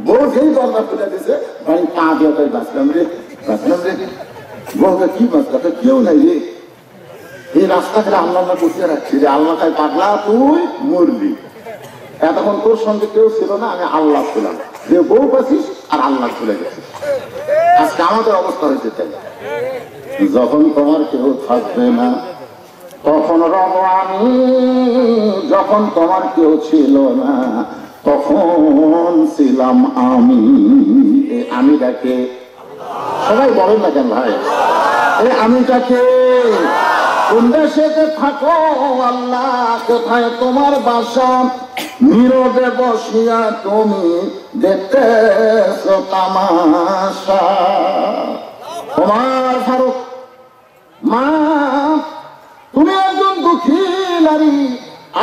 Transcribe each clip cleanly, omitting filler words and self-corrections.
বউ সেই দরজা খুলে দিছে, ভাই পা দিয়ে তাই বাঁচলাম রে। বউকে কি বাঁচলাম, কেউ নাই রে। এই রাস্তা করে আল্লাহ বসিয়ে রাখছি যে আল্লাহ তাই পাগলা তুই মরবি। এতক্ষণ তোর সঙ্গে কেউ ছিল না, আমি আল্লাহ ছিলাম, যে বউ পাচ্ছিস আর আল্লাহ চলে গেছিস। আজকে আমাদের অবস্থা হয়েছে তাই। যখন তোমার কেউ থাকবে না তখন রব আমি, যখন তোমার কেউ ছিল না তখন ছিলাম আমি। আমিটাকে সবাই বলেন না কেন ভাই? এই আমিটাকে কোন দেশেতে থাকো আল্লাহ, কোথায় তোমার বাসা? নীরবে বসিয়া তুমি দেখতেছ তামাশা। তোমার ফারুক মা, তুমি একজন দুঃখী নারী,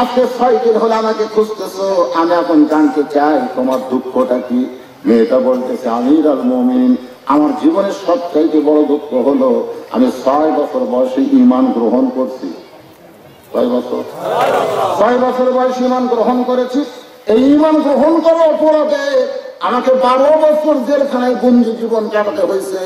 আজকে 6 দিন হলে আমাকে খুঁজতেছো। আমি এখন জানতে চাই তোমার দুঃখটা কি? মেয়েটা বলতেছে, আমির আল মুমিন, আমার জীবনের সবচাইতে বড় দুঃখ হলো আমি 6 বছর বয়সে ঈমান গ্রহণ করছি। 6 বছর বয়সে ঈমান গ্রহণ করেছি। এই ঈমান গ্রহণ করার অপরাধে আমাকে 12 বছর জেলখানায় বন্দি জীবন কাটাতে হয়েছে।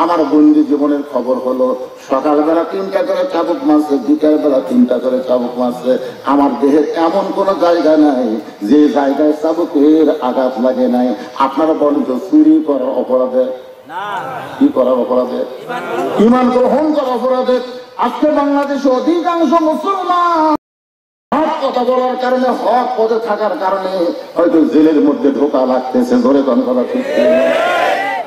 আমার বন্দি জীবনের খবর হলো সকালবেলা 3টা করে চাবুক মারছে, বিকালবেলা 3টা করে চাবুক মারছে। আমার দেহের এমন কোন জায়গা নাই যে জায়গায় চাবুকের আঘাত লাগে নাই। আপনারা বলেন তো, চুরি করার অপরাধে, কি করার অপরাধে? ঈমান গ্রহণ করার অপরাধে। আজকে বাংলাদেশে অধিকাংশ মুসলমান হক কথা বলার কারণে, হক পদে থাকার কারণে হয়তো জেলের মধ্যে ঢোকা লাগতেছে। ধরে কোন কথা ঠিক?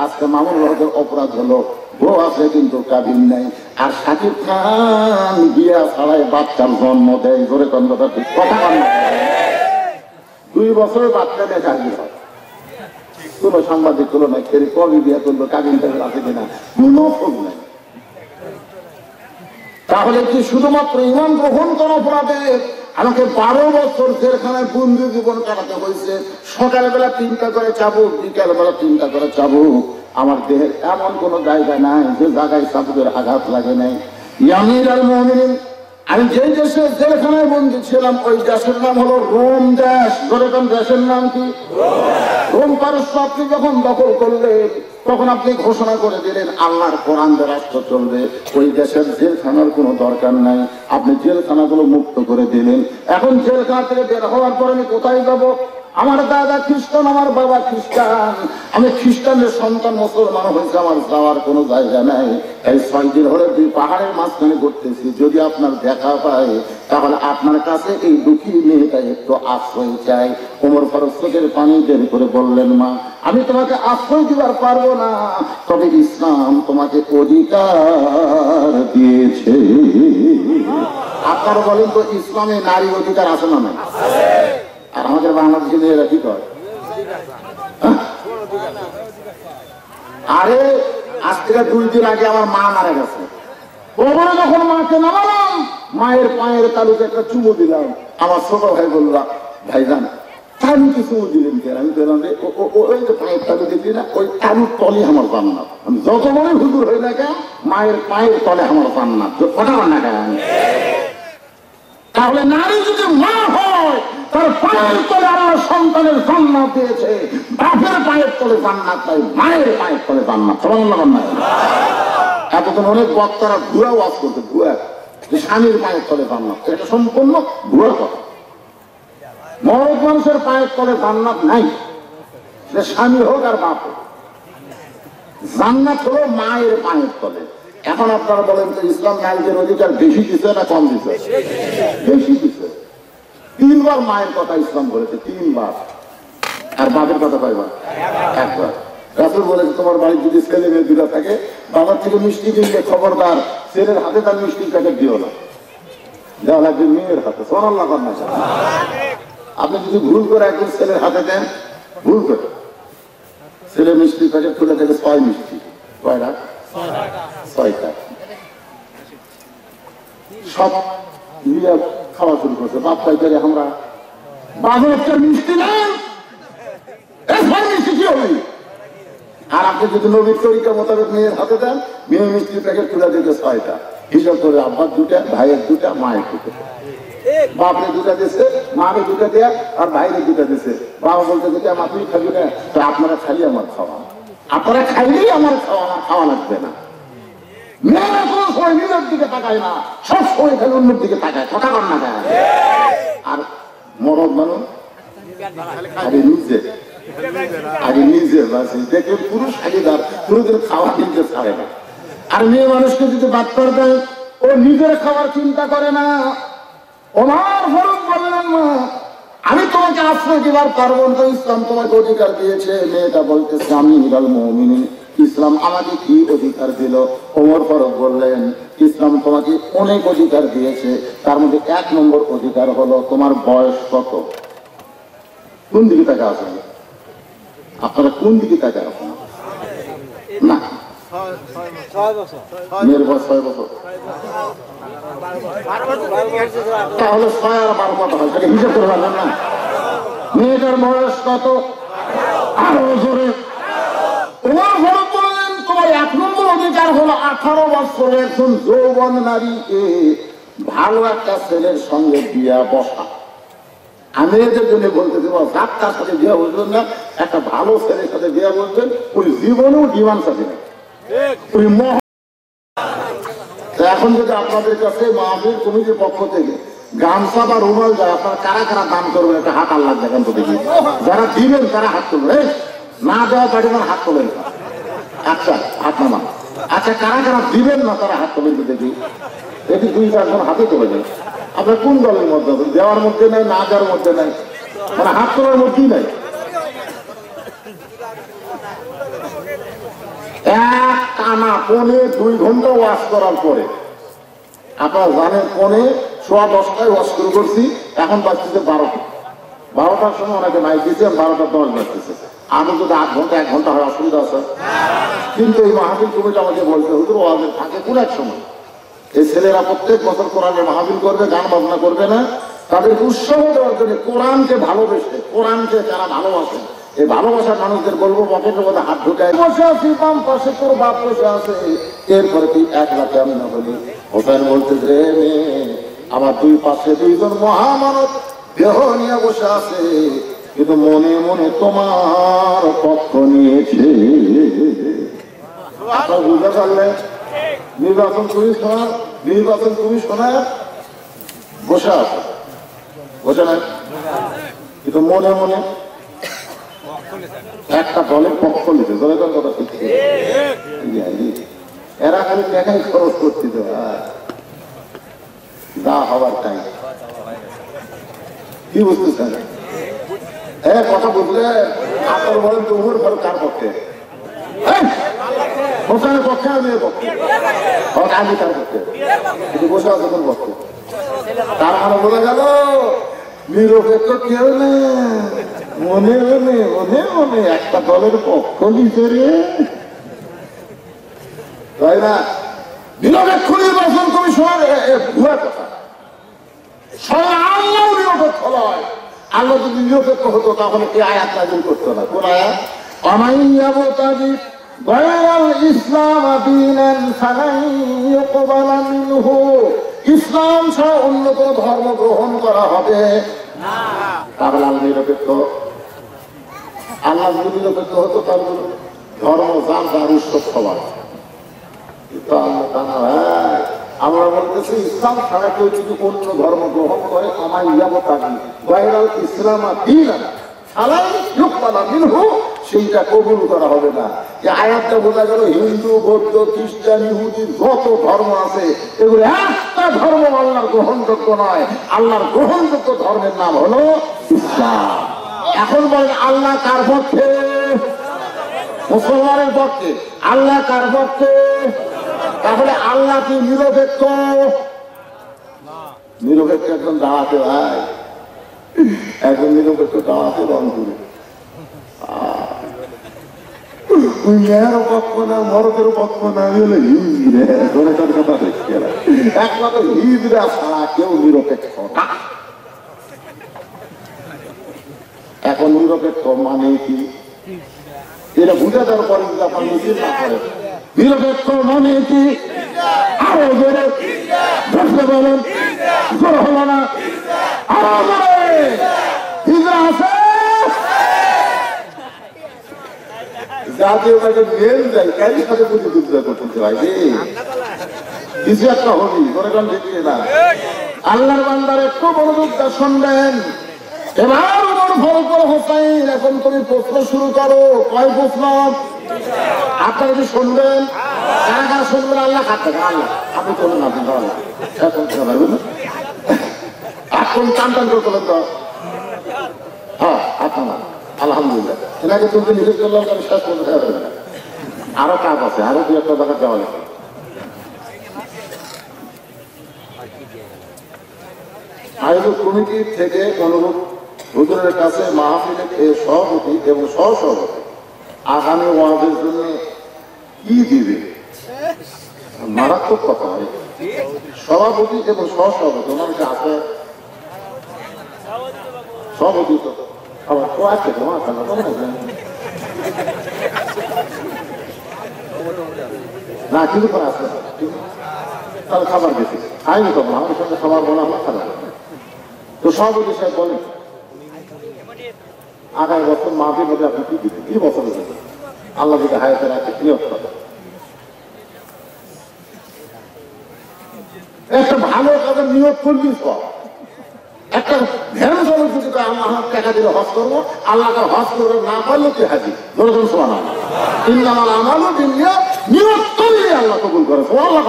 আজকে মামুন হকের অপরাধ হলো বউ আছে কিন্তু কাবিন নাই, আর শাকিব খান বিয়া ছাড়াই বাচ্চার জন্ম দেয়। ধরে কোন কথা ঠিক? কথা বল না। 2 বছর বাচ্চা দেয় কাবিন হয়, কোন সাংবাদিক হলো না, খেয়ে কবি বিয়া করলো, কাবিন আছে কিনা কোনো খোঁজ নাই। তাহলে কি শুধুমাত্র ঈমান গ্রহণ করা অপরাধে আমাকে 12 বছর জেলখানায় বন্দি জীবন কাটাতে হয়েছে? সকালবেলা 3টা করে চাবুক, বিকালবেলা 3টা করে চাবুক। আমার দেহের এমন কোন জায়গা নাই যে জায়গায় চাবুকের আঘাত লাগে নাই। আমির আল মুমিনিন, আমি যে দেশে জেলখানায় বন্দি ছিলাম ওই দেশের নাম হলো রোম দেশ। ধরে কোন দেশের নাম কি? রোম পারস্য। আপনি যখন দখল করলেন তখন আপনি ঘোষণা করে দিলেন আল্লাহর কোরআন রাষ্ট্র চলবে। ওই দেশের জেলখানার কোনো দরকার নাই, আপনি জেলখানাগুলো মুক্ত করে দিলেন। এখন জেলখানা থেকে বের হওয়ার পর আমি কোথায় যাব? আমার দাদা খ্রিস্টান, আমার বাবা খ্রিস্টান, আমি খ্রিস্টানের সন্তান, মুসলমান হয়েছে, আমার যাওয়ার কোনো জায়গা নাই। এই 6 দিন হলে 2 পাহাড়ের মাঝখানে ঘুরতেছি। যদি আপনার দেখা পায় তাহলে আপনার কাছে এই দুঃখী মেয়েটা একটু আশ্রয় চাই। ওমর ফারুক চোখের পানি বের করে বললেন, মা, আমি তোমাকে আশ্রয় দিবার পারবো না, তবে ইসলাম তোমাকে অধিকার দিয়েছে। আপনারা বলেন তো, ইসলামে নারী অধিকার আছে না নাই? আর আমাদের বাংলাদেশি মেয়েরা কি করে? আরে আজ থেকে 2 দিন আগে আমার মা মারা গেছে। ওখানে যখন মাকে নামালাম, মায়ের পায়ের তালুতে একটা চুমু দিলাম। আমার ছোট ভাই বলল, ভাইজান আমি কি চুমু দিলেন কেন? আমি বললাম, ওই যে পায়ের তালু দেখলি না, ওই তালুর তলে আমার জান্নাত। আমি যত বড় হুজুর হই না কেন, মায়ের পায়ের তলে আমার জান্নাত। কথা বল না কেন? তাহলে নারী যদি মা হয়, তার পায়ের তলে আল্লাহ সন্তানের জান্নাত দিয়েছে। বাপের পায়ের তলে জান্নাত নাই, মায়ের পায়ের তলে জান্নাত। এতদিন অনেক বক্তারা ভুয়া ওয়াজ করতে, ভুয়া যে স্বামীর পায়ের তলে জান্নাত, এটা সম্পূর্ণ ভুয়া কথা। মরদ মানুষের পায়ের তলে জান্নাত নাই, সে স্বামী হোক আর বাপ হোক। জান্নাত হলো মায়ের পায়ের তলে। এখন আপনারা বলেন তো, ইসলাম নারীদের অধিকার বেশি দিচ্ছে না কম দিচ্ছে? বেশি দিচ্ছে। 3 বার মায়ের কথা ইসলাম বলেছে, 3 বার। আর বাপের কথা কয়বার? 1 বার। রাসূল বলেছে, তোমার বাড়ির যদি ছেলে মেয়ে 2টা থাকে, বাবার থেকে মিষ্টি কিনলে খবরদার ছেলের হাতে তার মিষ্টির প্যাকেট দিও না, দেওয়া লাগবে মেয়ের হাতে। সুবহানাল্লাহ। আপনি যদি ভুল করে একজন ছেলের হাতে দেন, ভুল করে, ছেলে মিষ্টির প্যাকেট খুলে থেকে 6 মিষ্টি, কয়টা? 6টা। সব খাওয়া শুরু করছে। বাপ পাইকারি, আমরা বাজার মিষ্টি নেন, মিষ্টি কি হবে? আর আপনি যদি নবীর তরিকা মোতাবেক মেয়ের হাতে দেন, মেয়ে মিষ্টির প্যাকেট খুলে দিতে 6টা। হিসাব করে আব্বার 2টা, ভাইয়ের 2টা, মায়ের 2টা। বাপরে দুটা দিছে, মাকে দুটা দেয়া, আর ভাইরে দুটা দিছে। বাবা বলতে যে মা তুই খাবি না, তো আপনারা খালি আমার খাওয়া, আপনারা খাইলেই আমার খাওয়া, আমার খাওয়া লাগবে না। মেয়েরা কোনো সময় নিজের দিকে তাকায় না, সব সময় খালি অন্যের দিকে তাকায়, কথা কর না কেন? আর মরদ মানুষ আগে নিজে বাসি দেখে পুরুষ আগেদার, পুরুষদের খাওয়া কিনতে ছাড়ে না। আর মেয়ে মানুষকে যদি বাদ করে দেয়, ও নিজের খাবার চিন্তা করে না। ওমার ফারুক বললেন, মা আমি তোমাকে আশ্রয় দিবার পারবো না, ইসলাম তোমাকে অধিকার দিয়েছে। মেয়েটা বলতেছে আমি নিরাল মুমিনিন, ইসলাম আমাকে কি অধিকার দিল? ওমর ফারুক বললেন, ইসলাম তোমাকে অনেক অধিকার দিয়েছে, তার মধ্যে 1 নম্বর অধিকার হলো তোমার বয়স কত। কোন দিকে তাকা আছেন আপনারা? কোন দিকে তাকা আছেন? না, মেয়ের বয়স 6 বছর, তাহলে 6 আর 12 কত হয় সেটা হিসাব করে পারবেন না? মেয়েটার বয়স কত? 18 বছরে। তোমার ঘরে বললেন তোমার 1 নম্বর অধিকার হলো 18 বছরের একজন যৌবন নারীকে ভালো একটা ছেলের সঙ্গে বিয়া বসা। আমি এদের জন্য বলতে দেবো, যার সাথে বিয়া বলবেন না, একটা ভালো ছেলের সাথে বিয়া বলবেন, ওই জীবনেও ডিমান্ড থাকে না। এখন যদি আপনাদের কাছে মাহফিল কমিটির পক্ষ থেকে গামছা বা রুমাল যায়, আপনারা কারা কারা দান করবেন একটা হাত আল্লাহ দেখেন তো দেখি। যারা দিবেন তারা হাত তুলবেন, না দেওয়া পারবেন হাত তোলেন। আচ্ছা হাত নামান। আচ্ছা কারা কারা দিবেন না তারা হাত তোলেন তো দেখি। দেখি 2-4 জন হাতে তোলে দেন। আপনার কোন দলের মধ্যে? দেওয়ার মধ্যে নাই, না দেওয়ার মধ্যে নাই, মানে হাত তোলার মধ্যেই নাই। এক টানা 2.25 ঘন্টা ওয়াশ করার পরে, আপনারা জানেন 10:15 ওয়াশ শুরু করছি, এখন বাজতেছে 12টার সময় অনেকে মাইক দিচ্ছে, 12:10 বাজতেছে। আমি যদি 8 ঘন্টা 1 ঘন্টা হয় অসুবিধা আছে, কিন্তু এই মাহফিল কমিটি আমাকে বলতে হুজুর ওয়াজের থাকে কোন এক সময়। এই ছেলেরা প্রত্যেক বছর কোরআনের মাহফিল করবে, গান বাজনা করবে না, তাদের উৎসাহ দেওয়ার জন্য কোরআনকে ভালোবেসে, কোরআনকে যারা ভালোবাসে, এই ভালোবাসার মানুষদের বলবো পকেটের মধ্যে হাত ঢুকায় বসে আছি, বাম পাশে তোর বাপ বসে আছে, এরপরে তুই 1 লাখ আমি না বলি। হোসেন বলতে যে আমার 2 পাশে 2 জন মহামানব দেহ নিয়ে বসে আছে, কিন্তু মনে মনে তোমার পক্ষ নিয়েছে। আপনারা বুঝতে পারলেন? নির্বাচন তুমি শোনা বসে আছে, বসে নাই, কিন্তু মনে মনে একটা দলের পক্ষ নিতে। দলের কথা ঠিক, এরা খালি টাকাই খরচ করতে যা হওয়ার টাইম। কি বুঝতেছেন? কথা বুঝলে আপনার বলেন তো উমর ফারুক কার পক্ষে? হোসেনের পক্ষে, মেয়ের পক্ষে, আমি তার পক্ষে, কিন্তু বসে আছে কোন পক্ষে? তার মানে বোঝা গেল নিরপেক্ষ কেউ নেই, মনে মনে মনে মনে একটা দলের পক্ষ নিতে রে, তাই না? নিরপেক্ষ নির্বাচন কমিশনের ভুয়া কথা। স্বয়ং আল্লাহ নিরপেক্ষ নয়। আল্লাহ যদি নিরপেক্ষ হতো তাহলে এই আয়াত নাযিল করতো না। কোন আয়াত? অমাইয়াবতাগি গায়রাল ইসলাম দীনান ফালান ইউকবালা মিনহু, ইসলাম ছাড়া অন্য কোন ধর্ম গ্রহণ করা হবে না। তাহলে আল্লাহ নিরপেক্ষ। আল্লাহ যদি নিরপেক্ষ হতো তাহলে ধর্ম যার যার উৎসব সবার। আমরা বলতেছি ইসলাম ছাড়া কেউ যদি অন্য ধর্ম গ্রহণ করে, ইসলাম সেইটা কবুল করা হবে না। যে আয়াতটা বোঝা গেল হিন্দু, বৌদ্ধ, খ্রিস্টান, ইহুদি যত ধর্ম আছে এগুলো একটা ধর্ম আল্লাহর গ্রহণযোগ্য নয়। আল্লাহর গ্রহণযোগ্য ধর্মের নাম হলো ইসলাম। এখন বলেন আল্লাহ কার পক্ষে? মুসলমানের পক্ষে। আল্লাহ কার পক্ষে? তাহলে আল্লাহ কি নিরপেক্ষ? নিরপেক্ষ একজন দাঁড়াতে ভাই, একজন নিরপেক্ষ দাঁড়াতে রংপুরে মেয়েরও পক্ষ না, মরদেরও পক্ষ না, আমি হলো হিজড়ে। কথা দেখছি একমাত্র হিজড়া ছাড়া কেউ নিরপেক্ষ না। এখন নিরপেক্ষ মানে কি এটা বুঝে দেওয়ার পরে যদি আপনার মিছিল না করে, নিরপেক্ষ মানে কি? আরো জোরে বলতে বলেন, জোর হলো না। হিজড়া আছে জাতীয় কাজে মেল যায় কারি সাথে প্রতিযোগিতা করতেছে ভাই কিছু একটা হবি করে গান দেখিয়ে না আল্লাহর বান্দার একটু মনোযোগটা শুনবেন এবার ওমর ফারুক হোসাইন এখন তুমি প্রশ্ন শুরু করো কয় প্রশ্ন আপনারা কি শুনবেন কারা কারা শুনবেন আল্লাহ খাতে আল্লাহ আপনি করুন না আপনি আল্লাহ এখন পারবেন এখন টান টান করে তোলেন তো হ্যাঁ আপনার আলহামদুলিল্লাহ এনাকে তুমি নিজের করলাম আমি শেষ করতে পারবেন না আরো কাজ আছে আরো দু একটা জায়গা যাওয়া লাগবে আয়োজক কমিটি থেকে অনুরোধ হুজুরের কাছে মাহফিলের সভাপতি এবং সহসভাপতি আগামী ওয়াজের জন্য কি দিবে মারাত্মক কথা হয় সভাপতি এবং সহসভাপতি ওনার কাছে সভাপতি তো আবার তো আছে তোমার না কিন্তু করে আসবে তাহলে খাবার বেশি আইনি তখন আমার সঙ্গে খাবার বলা আমার খারাপ তো সভাপতি সাহেব বলেন আগামী বছর মাহফিল হবে আপনি কি দিবেন কি বছর দেবেন আল্লাহ যদি হায়াতে রাখে নিয়োগ করে একটা ভালো কাজের নিয়োগ করবি একটা ধ্যান চলো যদি আল্লাহ টাকা দিলে হজ করবো আল্লাহকে হজ করবে না পারলে তুই হাজি ধরেছেন সোহান আমারও নিয়োগ করলে আল্লাহ কবুল করে আল্লাহ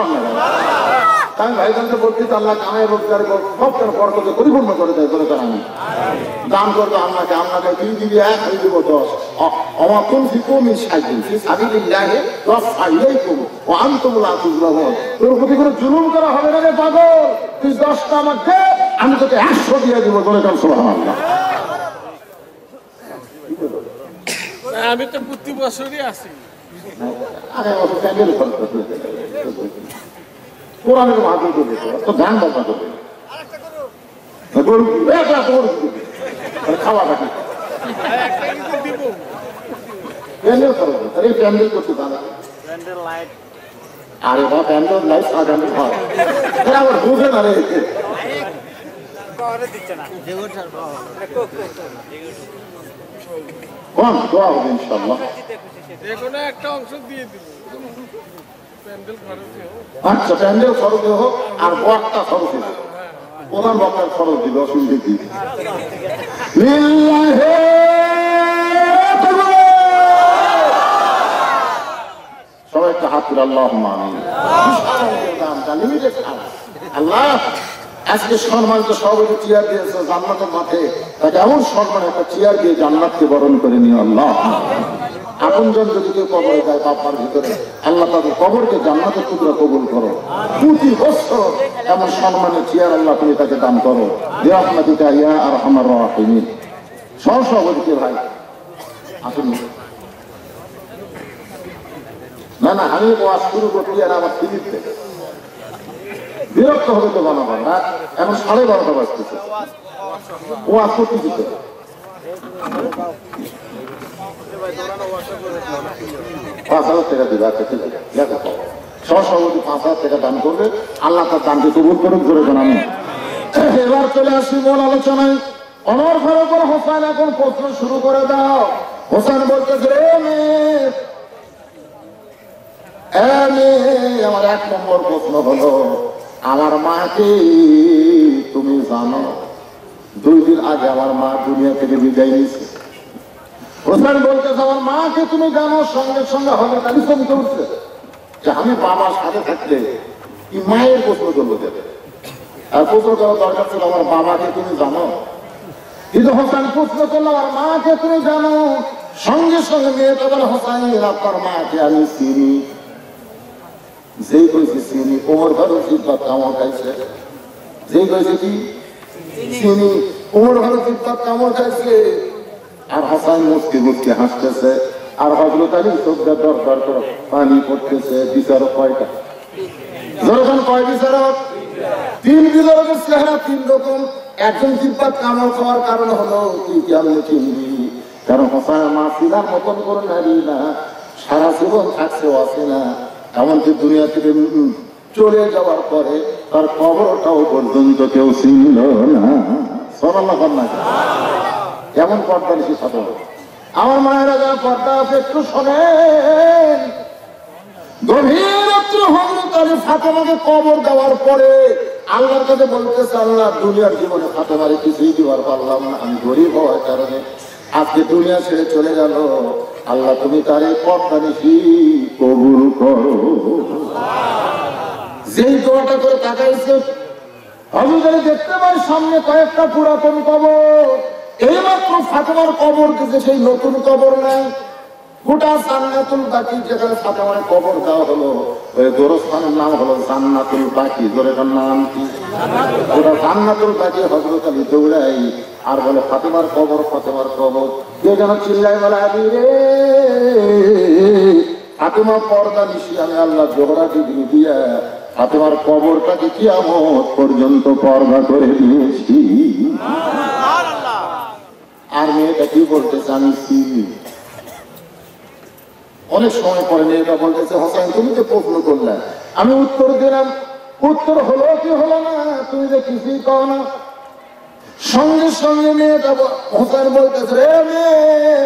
আমি ভাইজানকে বলছি আল্লাহ কামাই রোজগার সবটার বরকতে পরিপূর্ণ করে দেয় করে আমি দান করবো আপনাকে আপনাকে তুই দিবি এক হয়ে দিব 10 অমাতুন ফিকুমি সাইদিন সাবিলিল্লাহি রাফাইলাইকুম ওয়া আনতুম লা তুজলামুন তোর প্রতি কোনো জুলুম করা হবে না রে পাগল তুই 10টা আমাকে আমি তোকে 100 দিয়ে দিব করে কাল সুবহানাল্লাহ আমি তো প্রতি বছরই আসি আরে বছর প্যান্ডেল করতে কোরআনের মাধ্যমে করবে তো ধ্যান দরকার করবে খাওয়া থাকি প্যান্ডেল করবে আরে প্যান্ডেল করতে পারে আরে বা প্যান্ডেল লাইট সাজানো হয় আবার বুঝে না রে কোন দোয়া হবে ইনশাআল্লাহ যেকোনো একটা অংশ দিয়ে দিব আচ্ছা প্যান্ডেল খরচ হোক আর বক্তা খরচ হোক প্রধান বক্তার খরচ দিল অসুবিধে কি সবাই একটা হাত করে আল্লাহ আল্লাহ আজকে সম্মানিত সভাপতি চেয়ার দিয়েছে জান্নাতের মাঠে তাকে এমন সম্মান একটা চেয়ার দিয়ে জান্নাতকে বরণ করে নিও আল্লাহ আপনজন যদি কেউ কবরে যায় বাপার ভিতরে আল্লাহ তাদের কবরকে জান্নাতের টুকরা কবুল করো প্রতি বছর এমন সম্মানের চেয়ার আল্লাহ তুমি তাকে দান করো বিরহমাতিকা ইয়া আরহামার রাহিমিন সহসভাপতি ভাই আসুন না না আমি ওয়াজ শুরু করছি আর আমার টিভির থেকে বিরক্ত হবে তো বানাবার না এখন 12:30 বাজতেছে ওয়াজ করতে দিতে 5,000 টাকা দিবে আচ্ছা ঠিক আছে দেখো সহসভাপতি 5,000 টাকা দান করবে আল্লাহ তার দানকে কবুল করুক করে জানানো এবার চলে আসি মূল আলোচনায় ওমর ফারুক হোসেন এখন প্রশ্ন শুরু করে দাও হোসেন বলতেছে আমার 1 নম্বর প্রশ্ন হলো আমার মাকে তুমি জানো 2 দিন আগে আমার মা দুনিয়া থেকে বিদায় নিয়েছে হোসেন বলতেছে আমার মাকে তুমি জানো সঙ্গে সঙ্গে হবে তাই চমকে উঠছে যে আমি বাবার সাথে থাকলে কি মায়ের প্রশ্ন করবো দেবে আর প্রশ্ন করার দরকার ছিল আমার বাবাকে তুমি জানো কিন্তু হোসেন প্রশ্ন করলো আমার মাকে তুমি জানো সঙ্গে সঙ্গে মেয়েটা বলে হোসেন আপনার মাকে আমি চিনি যেই কইছে চিনি ওমর ফারুক ইজ্জত কামড় খাইছে যেই কইছে কি চিনি ওমর ফারুক ইজ্জত কামড় খাইছে আর হাসান মুসকি মুসকি হাসতেছে আর হযরত আলী চোখটা দরকার করে পানি পড়তেছে বিচারক কয়টা যখন কয় বিচারক 3 বিচারকের চেহারা 3 রকম একজন জিব্বাত কামড় খাওয়ার কারণ হলো তুই কেমন চিনবি কারণ হাসান মা সিনার মতন করে নারী না সারা জীবন থাকছে আছে না এমনকি দুনিয়া থেকে চলে যাওয়ার পরে তার কবরটাও পর্যন্ত কেউ চিনল না সোনাল্লাহ কন্যা কেমন পর্দা নিশি ফাতেমা। আমার মায়েরা যারা পর্দা আছে একটু শোনেন, গভীর রাত্রে হযরত আলী ফাতেমাকে কবর দেওয়ার পরে আল্লাহর কাছে বলতেছে, আল্লাহ দুনিয়ার জীবনে ফাতেমারে কিছুই দিবার পারলাম না, আমি গরিব হওয়ার কারণে আজকে দুনিয়া ছেড়ে চলে গেল, আল্লাহ তুমি তার এই পর্দা নিশি কবুল করো। যেই দোয়াটা করে তাকাইছে হযরত আলী দেখতে পাই সামনে কয়েকটা পুরাতন কবর, এইমাত্র ফাতেমার কবর থেকে সেই নতুন কবর নাই, গোটা জান্নাতুল বাকি যেখানে ফাতেমার কবর দেওয়া হলো ওই গোরস্থানের নাম হলো জান্নাতুল বাকি। জোরে নাম কি? গোটা জান্নাতুল বাকি হযরত আলী দৌড়াই আর বলে ফাতেমার কবর, ফাতেমার কবর। কেউ যেন চিল্লাই বলে, আলী রে ফাতেমা পর্দা নিশি আমি আল্লাহ জোহরা ডিগ্রি দিয়া ফাতেমার কবরটাকে কিয়ামত পর্যন্ত পর্দা করে দিয়েছি। আর মেয়েটা কি বলতেছে, আমি চিনি। অনেক সময় পরে মেয়েটা বলতেছে, হোসেন তুমি যে প্রশ্ন করলে আমি উত্তর দিলাম, উত্তর হলো কি হলো না, তুমি যে কিছুই কও না। সঙ্গে সঙ্গে মেয়েটা হোসেন বলতেছে, রে মেয়ে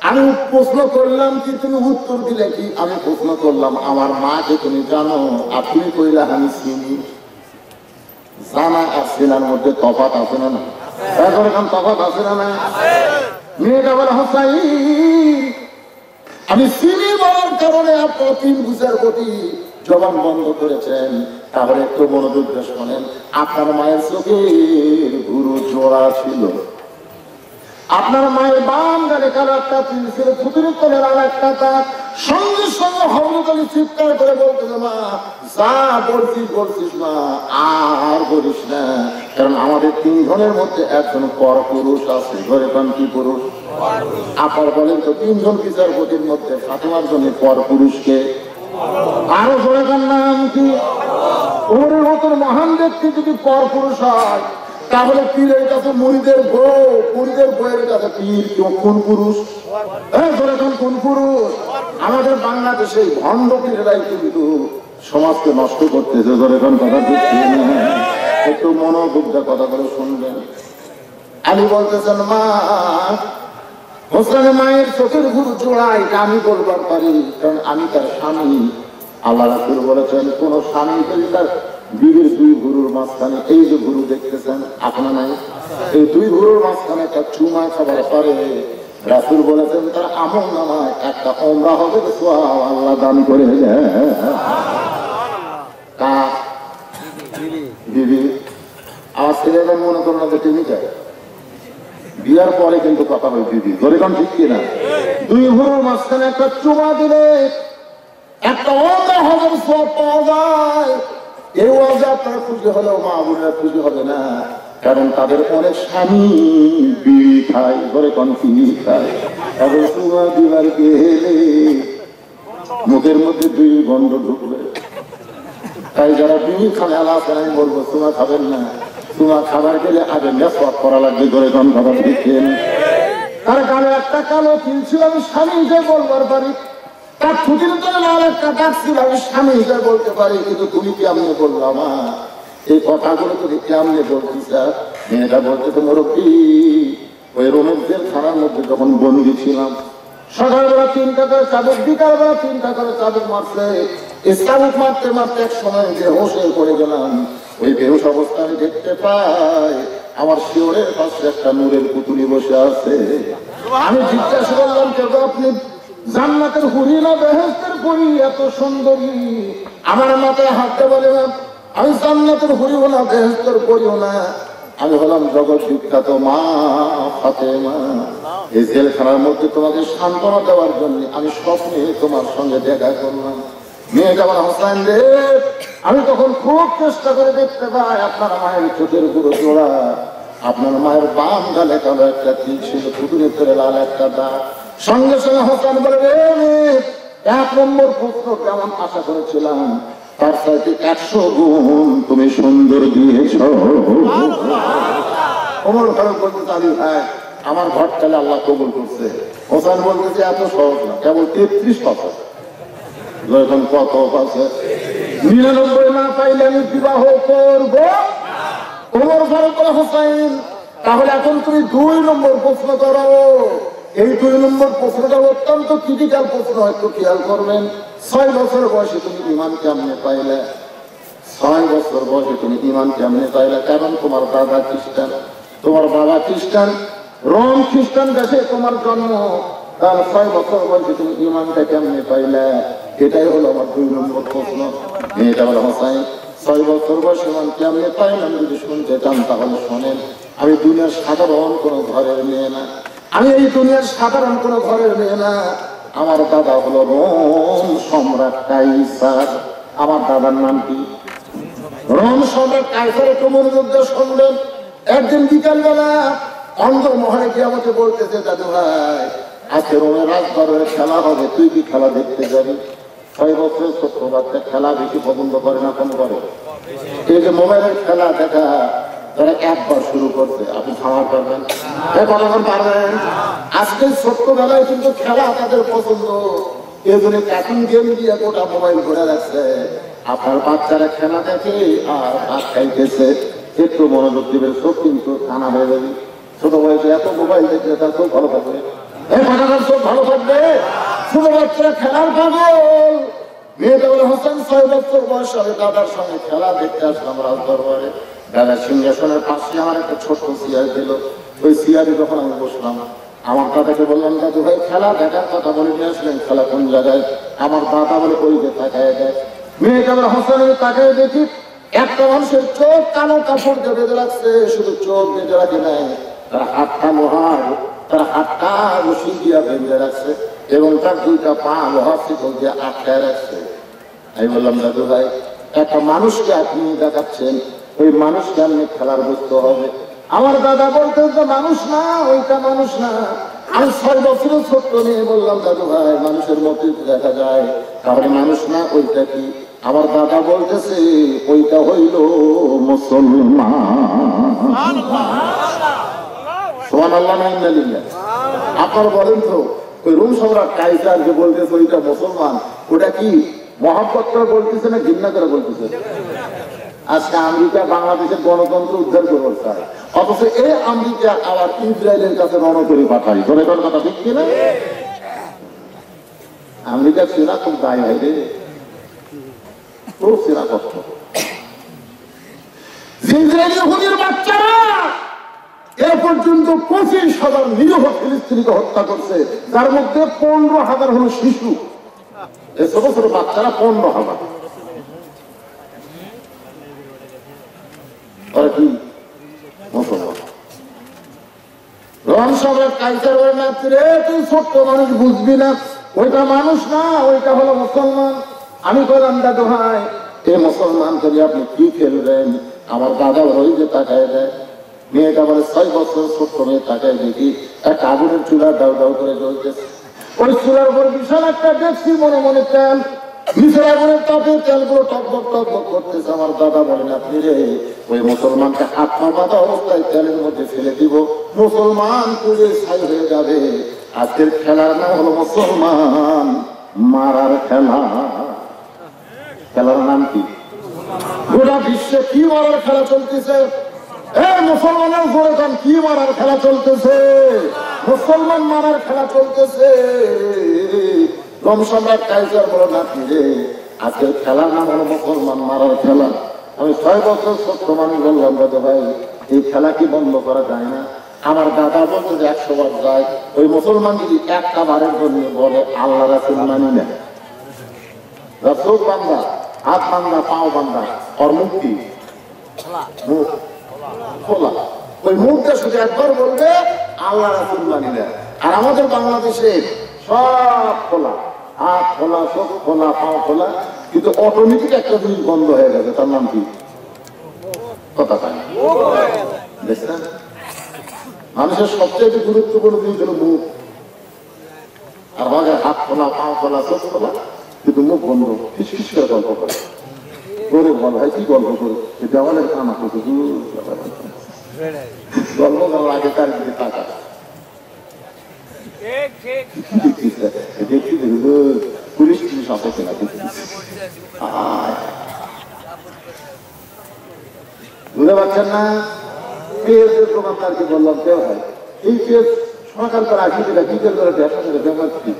আমি প্রশ্ন করলাম কি তুমি উত্তর দিলে কি? আমি প্রশ্ন করলাম আমার মাকে তুমি জানো? আপনি কইলা আমি চিনি। জানা আর চেনার মধ্যে তফাৎ আছে না? এখন এখন তফাৎ আছে না? মেয়েটা বলে, হোসাইন আমি চিনি বলার কারণে আপনার 3 বিচারপতি জবান বন্ধ করেছেন, তাহলে একটু মনোযোগ দিয়ে শোনেন। আপনার মায়ের চোখের গুরু জোড়া ছিল, আপনার মায়ের বাম গালে কালো একটা তিল ছিল, পুতুলের তলে লাল একটা দাঁত। সঙ্গে সঙ্গে হযরত আলী চিৎকার করে বলতেছে, মা যা বলছিস মা আর বলিস না, কারণ আমাদের 3 জনের মধ্যে একজন পর পুরুষ আছে। ঘরে পান কি পুরুষ? আপনার বলেন তো 3 জন বিচারপতির মধ্যে ফাতেমার জন্য পর পুরুষকে আরো ঘরে পান নাম কি? ওরে মতন মহান ব্যক্তি যদি পর পুরুষ হয় তাহলে পীরের কাছে মুরিদের বউ, মুরিদের বউয়ের কাছে পীর কোন পুরুষ? কোন পুরুষ? আমাদের বাংলাদেশে ভণ্ড পীরেরাই কিন্তু সমাজকে নষ্ট করতেছে। যখন কথা দিচ্ছে একটু মনোবুদ্ধ কথা করে শুনবেন। আলী বলতেছেন, মা হোসেন মায়ের চোখের গুরু জোড়া, এটা আমি বলবার পারি কারণ আমি তার স্বামী। আল্লাহ রাসূল বলেছেন, কোন স্বামী যদি তার বিবির 2 গুরুর মাঝখানে, এই যে গুরু দেখতেছেন আপনার নাই, এই 2 গুরুর মাঝখানে একটা চুমা খাবার পারে, রাসূল বলেছেন তার আমল নামায় একটা ওমরা হবে, সওয়াব আল্লাহ দান করে দেয়। কার? বিবি। আমার ছেলেরা মনে করো না যে তিনি চায় বিয়ার পরে কিন্তু কথা হয় বিবি। ধরে কাম ঠিক কিনা? 2 গুরুর মাঝখানে একটা চুমা দিলে একটা ওমরা হবে, সওয়াব পাওয়া যায়। এই ওয়াজে আপনারা খুশি হলেও মা বোনেরা খুশি হবে না, কারণ তাদের অনেক স্বামী বিড়ি খায়, ঘরে কনফিনি খায়, এবং চুমা দিবার গেলে মুখের মধ্যে 2 গন্ধ ঢুকবে। তাই যারা বিড়ি খান আল্লাহ আমি বলবো চুমা খাবেন না, চুমা খাবার গেলে আগে মেসওয়াক করা লাগবে। ঘরে কোন কথা দিচ্ছেন? তার গালে একটা কালো তিল ছিল, আমি স্বামী হিসেবে বলবার পারি, তার ছুটির জন্য লাল একটা দাগ ছিল, আমি স্বামী হিসেবে বলতে পারি, কিন্তু তুমি কেমনে বললাম এই কথাগুলো তুমি কেমনে বলছিস? মেয়েটা বলতে মুরব্বী ওই রোমের থানার মধ্যে যখন বন্দী ছিলাম, সকালবেলা 3টা করে চাবুক, বিকালবেলা 3টা করে চাবুক মারছে। চাবুক মারতে মারতে এক সময় বেহুশ হয়ে পড়ে গেলাম। ওই বেহুশ অবস্থা আমি দেখতে পাই আমার শিওরের পাশে একটা নূরের পুতুলি বসে আছে। আমি জিজ্ঞাসা করলাম, কেন আপনি জান্নাতের হুরি না বেহেশতের পরি, এত সুন্দরী? আমার মাথায় হাঁটতে বলে, আমি জান্নাতের হুরিও না বেহেশতের পরিও না, আমি হলাম জগৎ বিখ্যাত মা ফাতেমা। এই জেলখানার মধ্যে তোমাকে সান্ত্বনা দেওয়ার জন্য আমি স্বপ্নে তোমার সঙ্গে দেখা করলাম। মেয়েটা বলে, হোসেন রে আমি তখন খুব চেষ্টা করে দেখতে পাই আপনার মায়ের চোখের গুঁড়ো জোড়া, আপনার মায়ের বাম গালে কালো একটা তিল ছিল, পুতুলের তলে লাল একটা দাগ। সঙ্গে সঙ্গে হোসেন বলে, রে 1 নম্বর পুত্র কেমন আশা করেছিলাম, তার সাথে 100 গুণ তুমি সুন্দর দিয়েছ। ওমর ফারুক বলতে, আলী ভাই আমার ঘর চালে আল্লাহ কবুল করছে। হোসেন বলতেছে এত সহজ না, কেবল 33 বছর। যখন কত বছর 99 না পাইলে আমি বিবাহ করবো। ওমর ফারুক বলে, হোসেন তাহলে এখন তুমি 2 নম্বর প্রশ্ন করো। এই 2 নম্বর প্রশ্নটা অত্যন্ত ক্রিটিক্যাল প্রশ্ন, একটু খেয়াল করবেন। 6 বছর বয়সে তুমি ঈমান কেমনে পাইলে? 6 বছর বয়সে তুমি ঈমান কেমনে পাইলে? কারণ তোমার দাদা খ্রিস্টান, তোমার বাবা খ্রিস্টান, রোম খ্রিস্টান দেশে তোমার জন্ম। তার 6 বছর বয়সে তুমি ঈমানটা কেমনে পাইলে? এটাই হলো আমার 2 নম্বর প্রশ্ন। এটা বলে হোসাইন 6 বছর বয়সে ঈমান কেমনে পাইলাম যদি শুনতে চান তাহলে শোনেন। আমি দুনিয়ার সাধারণ কোনো ঘরের মেয়ে না, আমি এই দুনিয়ার সাধারণ কোনো ঘরের মেয়ে না। আমার দাদা হলো রোম সম্রাট কাইসার। আমার দাদার নাম কি? রোম সম্রাট কাইসার। একটু মনোযোগ দিয়ে শুনবেন। একদিন বিকালবেলা অন্ধমহলে গিয়ে আমাকে বলতেছে, দাদু ভাই আজকে রোমের রাজদরবারে খেলা হবে, তুই কি খেলা দেখতে যাবি? 6 বছরের ছোট্ট বাচ্চা খেলা বেশি পছন্দ করে না, কম করে? এই যে মোবাইলের খেলা দেখা তারা একবার শুরু করছে, আপনি থামার পারবেন? কতক্ষণ পারবেন? আজকে ছোট্টবেলায় কিন্তু খেলা তাদের পছন্দ। এই জন্য কার্টুন গেম দিয়ে গোটা মোবাইল ঘুরে রাখছে। আপনার বাচ্চারা খেলা দেখে আর ভাত খাইতেছে। একটু মনোযোগ দিবেন, সব কিন্তু খানা হয়ে যাবে। ছোট বয়সে এত মোবাইল দেখলে তার খুব ভালো থাকবে, সব ভালো থাকবে। ছোট বাচ্চারা খেলার পাগল। মেয়েটা বলে হোসেন 6 বছর বয়স হবে, দাদার সঙ্গে খেলা দেখতে আসলাম রাজদরবারে। দাদার সিংহাসনের পাশে আমার একটা ছোট্ট চেয়ার দিল। ওই চেয়ারে যখন আমি বসলাম, আমার দাদাকে বললাম, দাদু ভাই খেলা দেখার কথা বলে নিয়ে আসলেন, খেলা কোন জায়গায়? আমার দাদা বলে ওই যে তাকায় দেয়। মেয়েটা বলে হোসেন আমি তাকায় দেখি একটা মানুষের চোখ কালো কাপড় দিয়ে বেঁধে রাখছে। শুধু চোখ বেঁধে রাখে নাই, তার হাতটা লোহার, তার হাতটা রশি দিয়া বেঁধে রাখছে এবং তার 2টা পা লোহার শিকল দিয়ে আটকায় রাখছে। আমি বললাম, দাদু ভাই একটা মানুষকে আপনি দেখাচ্ছেন, ওই মানুষ কেমনি খেলার বস্তু হবে? আমার দাদা বলতে যে মানুষ না, ওইটা মানুষ না। আমি 6 বছরের ছোট্ট নিয়ে বললাম, দাদু ভাই মানুষের মতো দেখা যায়, তাহলে মানুষ না, ওইটা কি? আমার দাদা বলতেছে ওইটা হইল মুসলমান। সুবহানাল্লাহ। আপনার বলেন তো, ওই রোম সম্রাট কাইসার যে বলতেছে ওইটা মুসলমান, ওটা কি মহব্বত করে বলতেছে না ঘৃণা করে বলতেছে? আজকে আমেরিকা বাংলাদেশের গণতন্ত্র উদ্ধার করতে চায়, অথচ এই আমেরিকা আবার ইসরায়েলের কাছে রণতরী পাঠায়। ধরে কথা ঠিক কিনা? আমেরিকা সেনা খুব দায় হয় রে, খুব সেনা কষ্ট। ইসরায়েলি হুদির বাচ্চারা এ পর্যন্ত 25,000 নিরীহ ফিলিস্তিনিকে হত্যা করছে, যার মধ্যে 15,000 হলো শিশু। এই ছোট ছোট বাচ্চারা 15,000। কি মুসলমান? রোম সম্রাট কাইসার বলে, না রে তুই ছোট্ট মানুষ, বুঝবি না, ওইটা মানুষ না, ওইটা হলো মুসলমান। আমি বললাম, দাদু ভাই এই মুসলমান করে আপনি কি খেলবেন? আমার দাদা ওই যে তাকায় দেয়। মেয়েটা বলে 6 বছর ছোট্ট মেয়ে তাকায় দেখি একটা আগুনের চুলা দাউ দাউ করে জ্বলতেছে। ওই চুলার উপর বিশাল একটা দেখছি মনে মনে তেল, নিচের আগুনের তাপে তেলগুলো টকবক টকবক করতেছে। আমার দাদা বলেন, আপনি রে ওই মুসলমানকে হাত পা বাঁধা অবস্থায় তেলের মধ্যে ফেলে দিব, মুসলমান পুড়ে ছাই হয়ে যাবে। আজকের খেলার নাম হলো মুসলমান মারার খেলা। খেলার নাম কি? গোটা বিশ্বে কি মারার খেলা চলতেছে? মুসলমানের জোরে গান, কি মারার খেলা চলতেছে? মুসলমান মারার খেলা চলতেছে। রোম সম্রাট কাইসার বলে, না রে আজকের খেলার নাম হলো মুসলমান মারার খেলা। আমি 6 বছর ছোট্ট মানুষ বললাম, দাদা ভাই এই খেলা কি বন্ধ করা যায় না? আমার দাদা বলতে যে 100 বার যায়। ওই মুসলমান যদি একটা বারের জন্য বলে আল্লাহ রাসূল মানি না, রাসূল বান্দা, হাত বান্দা, পাও বান্দা, ওর মুক্তি মুখ খোলা, ওই মুখটা শুধু একবার বলবে আল্লাহ রাসূল মানি না। আর আমাদের বাংলাদেশে সব খোলা, হাত খোলা, চোখ খোলা, পাও খোলা, কিন্তু অটোমেটিক একটা জিনিস বন্ধ হয়ে গেছে, তার নাম কি? কথা পায়। দেখছেন, মানুষের সবচেয়ে গুরুত্বপূর্ণ জিনিস হলো মুখ। আর আমাদের হাত খোলা, পাও খোলা, চোখ খোলা, কিন্তু মুখ বন্ধ, ফিসফিস করে গল্প করে। করে বল ভাই কি গল্প করে? দেওয়ালের কানা করছে, গল্প করার আগে তার দিকে টাকা দেখছি, পুলিশ পুলিশ আসে না, বুঝতে পারছেন না? পেঁয়াজের দোকানদারকে বললাম কেউ হয় এই পেঁয়াজ সরকার করে 80 টাকা বিকেল করে 150 টাকা ব্যবহার করি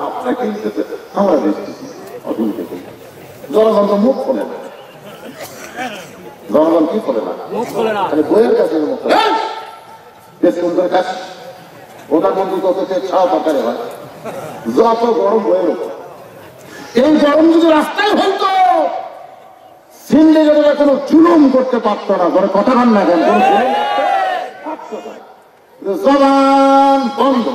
আপনার কিনতেছে আমরা বেচতেছি অসুবিধা নেই জনগণ তো মুখ খোলে না জনগণ কি করে না খালি বইয়ের কাছে মুখ খোলে বেশ সুন্দর কাজ প্রধানমন্ত্রী কত ছাড়া পাকারে হয় যত গরম বইয়ের উপর এই গরম যদি রাস্তায় হইতো সিন্ডিকেটরা কোনো জুলুম করতে পারতো না ধরে কথা বল না কেন জবান বন্ধ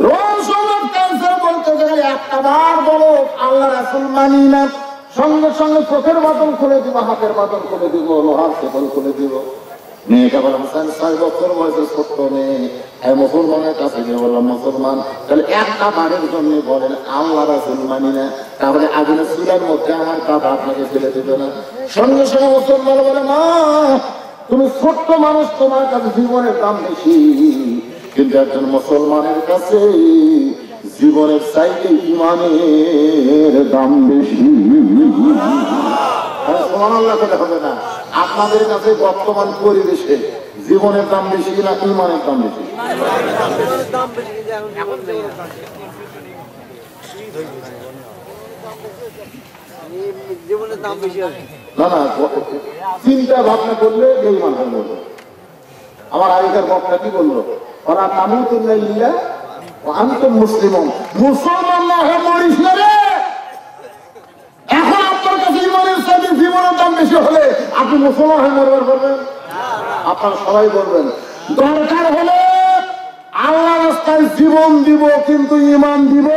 রোজ ক্যান্সার বলতে গেলে একটা বার বলো আল্লাহ রাসূল মানি না সঙ্গে সঙ্গে চোখের বাদল খুলে দিব হাতের বাদল খুলে দিব লোহার কেবল খুলে দিব মেয়েটা বললাম 6 বছর বয়সে ছোট্ট মেয়ে মুসলমানের কাছে গিয়ে বললাম মুসলমান তাহলে একটা বারের জন্য বলেন আল্লাহ রাসূল মানি না তাহলে আগুনের চুলার মধ্যে আমার কাঁধ আপনাকে ফেলে দেবে না সঙ্গে সঙ্গে মুসলমান বলে মা তুমি ছোট্ট মানুষ তোমার কাছে জীবনের দাম বেশি কিন্তু একজন মুসলমানের কাছে জীবনের চাইতে ইমানের দাম বেশি সুবহানাল্লাহ বলে হবে না আপনাদের কাছে বর্তমান পরিবেশে জীবনের দাম বেশি না ইমানের দাম বেশি জীবনের দাম বেশি হবে না না চিন্তা ভাবনা করলে বেঈমান হয়ে যাবে আমার আগেকার বক্তা কি বললো ওরা তামুতুল্লাহ ইল্লা ওয়া আনতুম মুসলিমুন মুসলমান না হয়ে মরিস না রে এখন আপনার কাছে ইমানের সাথে জীবনের দাম বেশি হলে আপনি মুসলমান হয়ে মরবার করবেন আপনারা সবাই বলবেন দরকার হলে আল্লাহ রাস্তায় জীবন দিব কিন্তু ঈমান দিব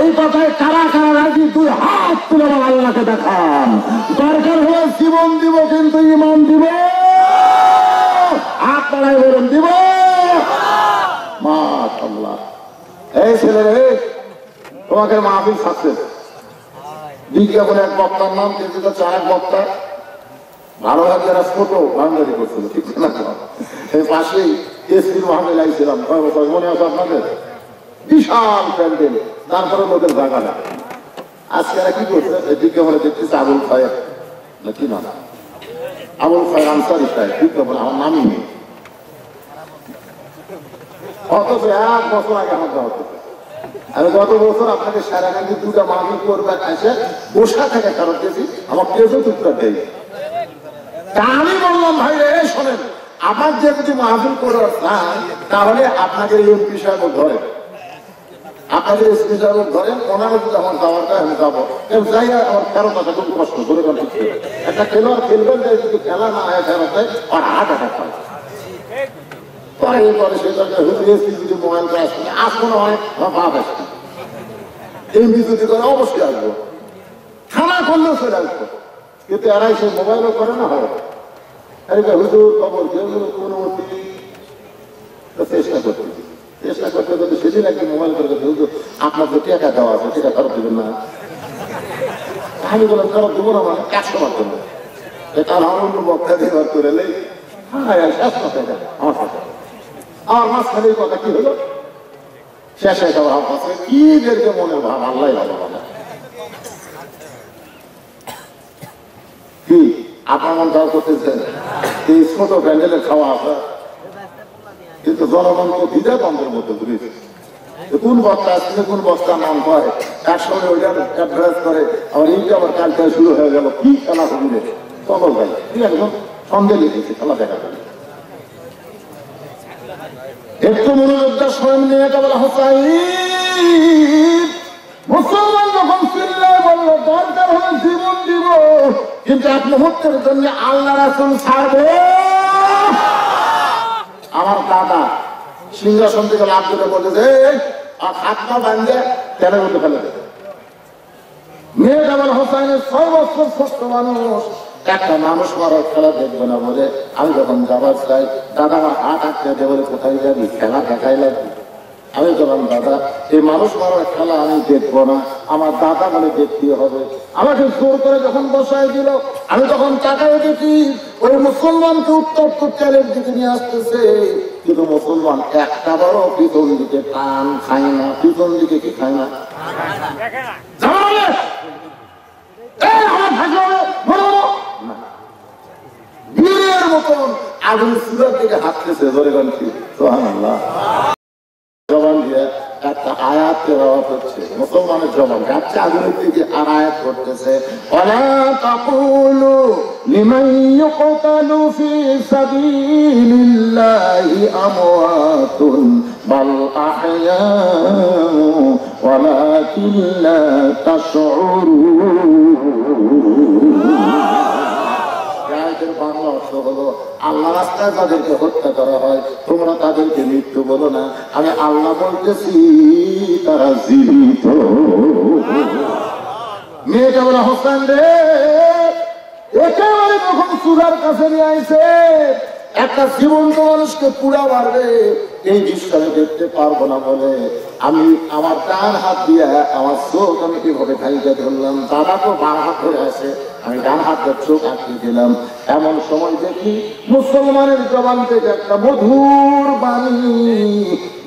এই কথায় কারা কারা রাজি দুই হাত তুলে আল্লাহকে দেখান দরকার হলে জীবন দিব কিন্তু ঈমান দিব আপনারাই বলেন দিব মাশাআল্লাহ এই ছেলেরে তোমাকে মাহফিল সাকসেস বিজ্ঞাপনে এক বক্তার নাম কিন্তু চার বক্তা ভালো ভাবে যারা ছোট বাউন্ডারি করছিল ঠিক না এই পাশেই এসপির মাহফিল আইছিলাম মনে আছে আপনাদের বিশাল প্যান্ডেল তারপরে লোকের জায়গা না আজকে এরা কি করছে এই বিজ্ঞাপনে দেখতেছে আবুল খায়ের না কি না আবুল খায়ের আনসারি সাহেব বিজ্ঞাপনে আমার নামই নেই অথচ 1 বছর আগে আমার দেওয়া হতো আমি গত বছর আপনাকে সারাগান্ধী 2টা মাহফিল করবে এসে বসা থেকে কারণ দিয়েছি আমার কেউ টুকরা দেয় আমি বললাম ভাই রে শোনেন আমার যে যদি মাহফিল করার চান তাহলে আপনাকে এমপি সাহেব ধরেন আপনাদের এসপি সাহেব ধরেন ওনারা যদি আমার যাওয়ারটা আমি যাবো যাই আমার ফেরত আছে খুব কষ্ট করে একটা খেলোয়াড় খেলবেন যদি খেলা না হয় ফেরত দেয় আর হার্ট অ্যাটাক হয় পরে পরে সেই জায়গায় এসপি যদি মোবাইলটা আসবে আসবো না হয় আমার বাপ আসবে এমপি যদি করে অবশ্যই আসবো থানা করলেও চলে আসবো কিন্তু এরাই সে মোবাইলও করে না হয় হুজুর খবর কেউ কোনো চেষ্টা করতে করতে সেদিন একদিন মোবাইল করে হুজুর আপনার যে টাকা দেওয়া আছে সেটা ফেরত দেবেন না আমি বললাম ফেরত দেবো না মানে 100 বার জন্য তার অন্য বক্তা দেওয়ার করে নেই হ্যাঁ শেষ কথা আমার সাথে আমার মাঝখানে এই কথা কি হলো শেষে ভাব আছে কি দেরকে মনের ভাব আল্লাহ ভালো ভালো কি আপনার মন খাওয়া করতেছেন এই ছোট প্যান্ডেলে খাওয়া আসা কিন্তু জনগণকে দ্বিধা দ্বন্দ্বের মধ্যে ঘুরেছে কোন বক্তা আসছে কোন বক্তা নাম হয় তার সঙ্গে ওইটা অ্যাডভারেজ করে আবার এইটা আবার কালটা শুরু হয়ে গেল কি খেলা ঘুরে চলো ভাই ঠিক আছে সন্দেহ লেগেছে খেলা দেখা যাবে একটু মনোযোগটা স্বয়ং নিয়ে এটা বলা হুসাইন মুসলমান যখন চিল্লায় বললো দরকার হলে জীবন দিব কিন্তু এক মুহূর্তের জন্য আল্লাহ রাসূল ছাড়বে আমার দাদা সিংহাসন থেকে লাভ করে বলতেছে হাত পা বাঁধে তেলের মধ্যে ফেলে দেবে মেয়েটা বলে হোসাইনের 6 বছর ছোট্ট মানুষ একটা মানুষ মারার খেলা দেখবে না বলে আমি যখন যাবার চাই দাদা আমার হাত আটকে দেয় বলে কোথায় যাবি খেলা দেখাই লাগবে আমি বললাম দাদা এই মানুষ মারার খেলা আমি দেখবো না আমার দাদা বলে দেখতে হবে আমাকে জোর করে যখন বসায় দিল আমি তখন তাকায় দেখি ওই মুসলমানকে উত্তপ্ত তেলের দিকে নিয়ে আসতেছে কিন্তু মুসলমান একটা বড় পিছন দিকে টান খায় না পিছন দিকে কি খায় না মতন আগুন সুরার দিকে হাঁটতেছে ধরে গেছি। সুবহানাল্লাহ। জবান দিয়ে একটা আয়াত তেলাওয়াত হচ্ছে, মুসলমানের জবান গাছে আগুনের দিকে আর আয়াত করতেছে, ওয়ালা তাকুলু লিমান ইউকতালু ফি সাবিলিল্লাহি আমওয়াতুন বাল আহইয়াউ ওয়ালাকিন লা তাশউরুন। বাংলা অর্থ হলো, আল্লাহ রাস্তায় তাদেরকে হত্যা করা হয়, তোমরা তাদেরকে মৃত্যু বলো না, আমি আল্লাহ বলতেছি তারা জীবিত। মেয়েটা বলে, হোসেন রে, একেবারে যখন চুলার কাছে নিয়ে আইছে, একটা জীবন্ত মানুষকে পুড়া মারবে, এই দৃশ্য আমি দেখতে পারবো না বলে আমি আমার ডান হাত দিয়ে আমার চোখ আমি কিভাবে খাইতে ধরলাম। দাদা তো বাম হাত ধরে আছে, আমি ডান হাতের চোখ আটকে দিলাম। এমন সময় দেখি মুসলমানের জবান থেকে একটা মধুর বাণী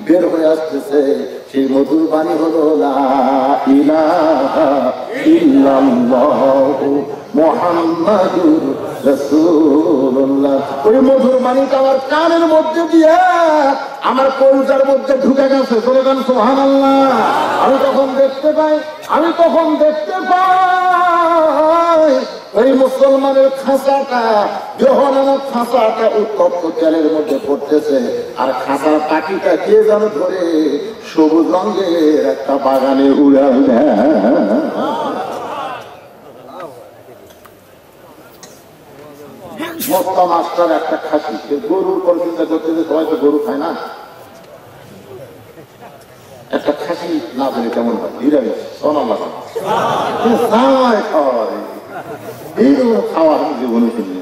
বের হয়ে আসতেছে। সেই মধুর বাণী হলো লা ইলাহা ইল্লাল্লাহু মুহাম্মাদুর রাসূলুল্লাহ। ওই মধুর বাণীটা আমার কানের মধ্যে দিয়ে আমার কলিজার মধ্যে ঢুকে গেছে। বলে গান সুবহানাল্লাহ। আমি তখন দেখতে পাই ওই মুসলমানের খাঁচাটা, যখন আমার খাঁচাটা উত্তপ্ত তেলের মধ্যে পড়তেছে, আর খাঁচার পাখিটা কে যেন ধরে সবুজ রঙের একটা বাগানে উড়াল দেয়। মস্তা মাস্টার একটা খাসি, গরুর পর চিন্তা করতেছে, সবাই তো গরু খায় না, একটা খাসি না পেলে কেমন হয়, নিরামিষ সোনাল্লাহ খাওয়ার জীবনে কিনে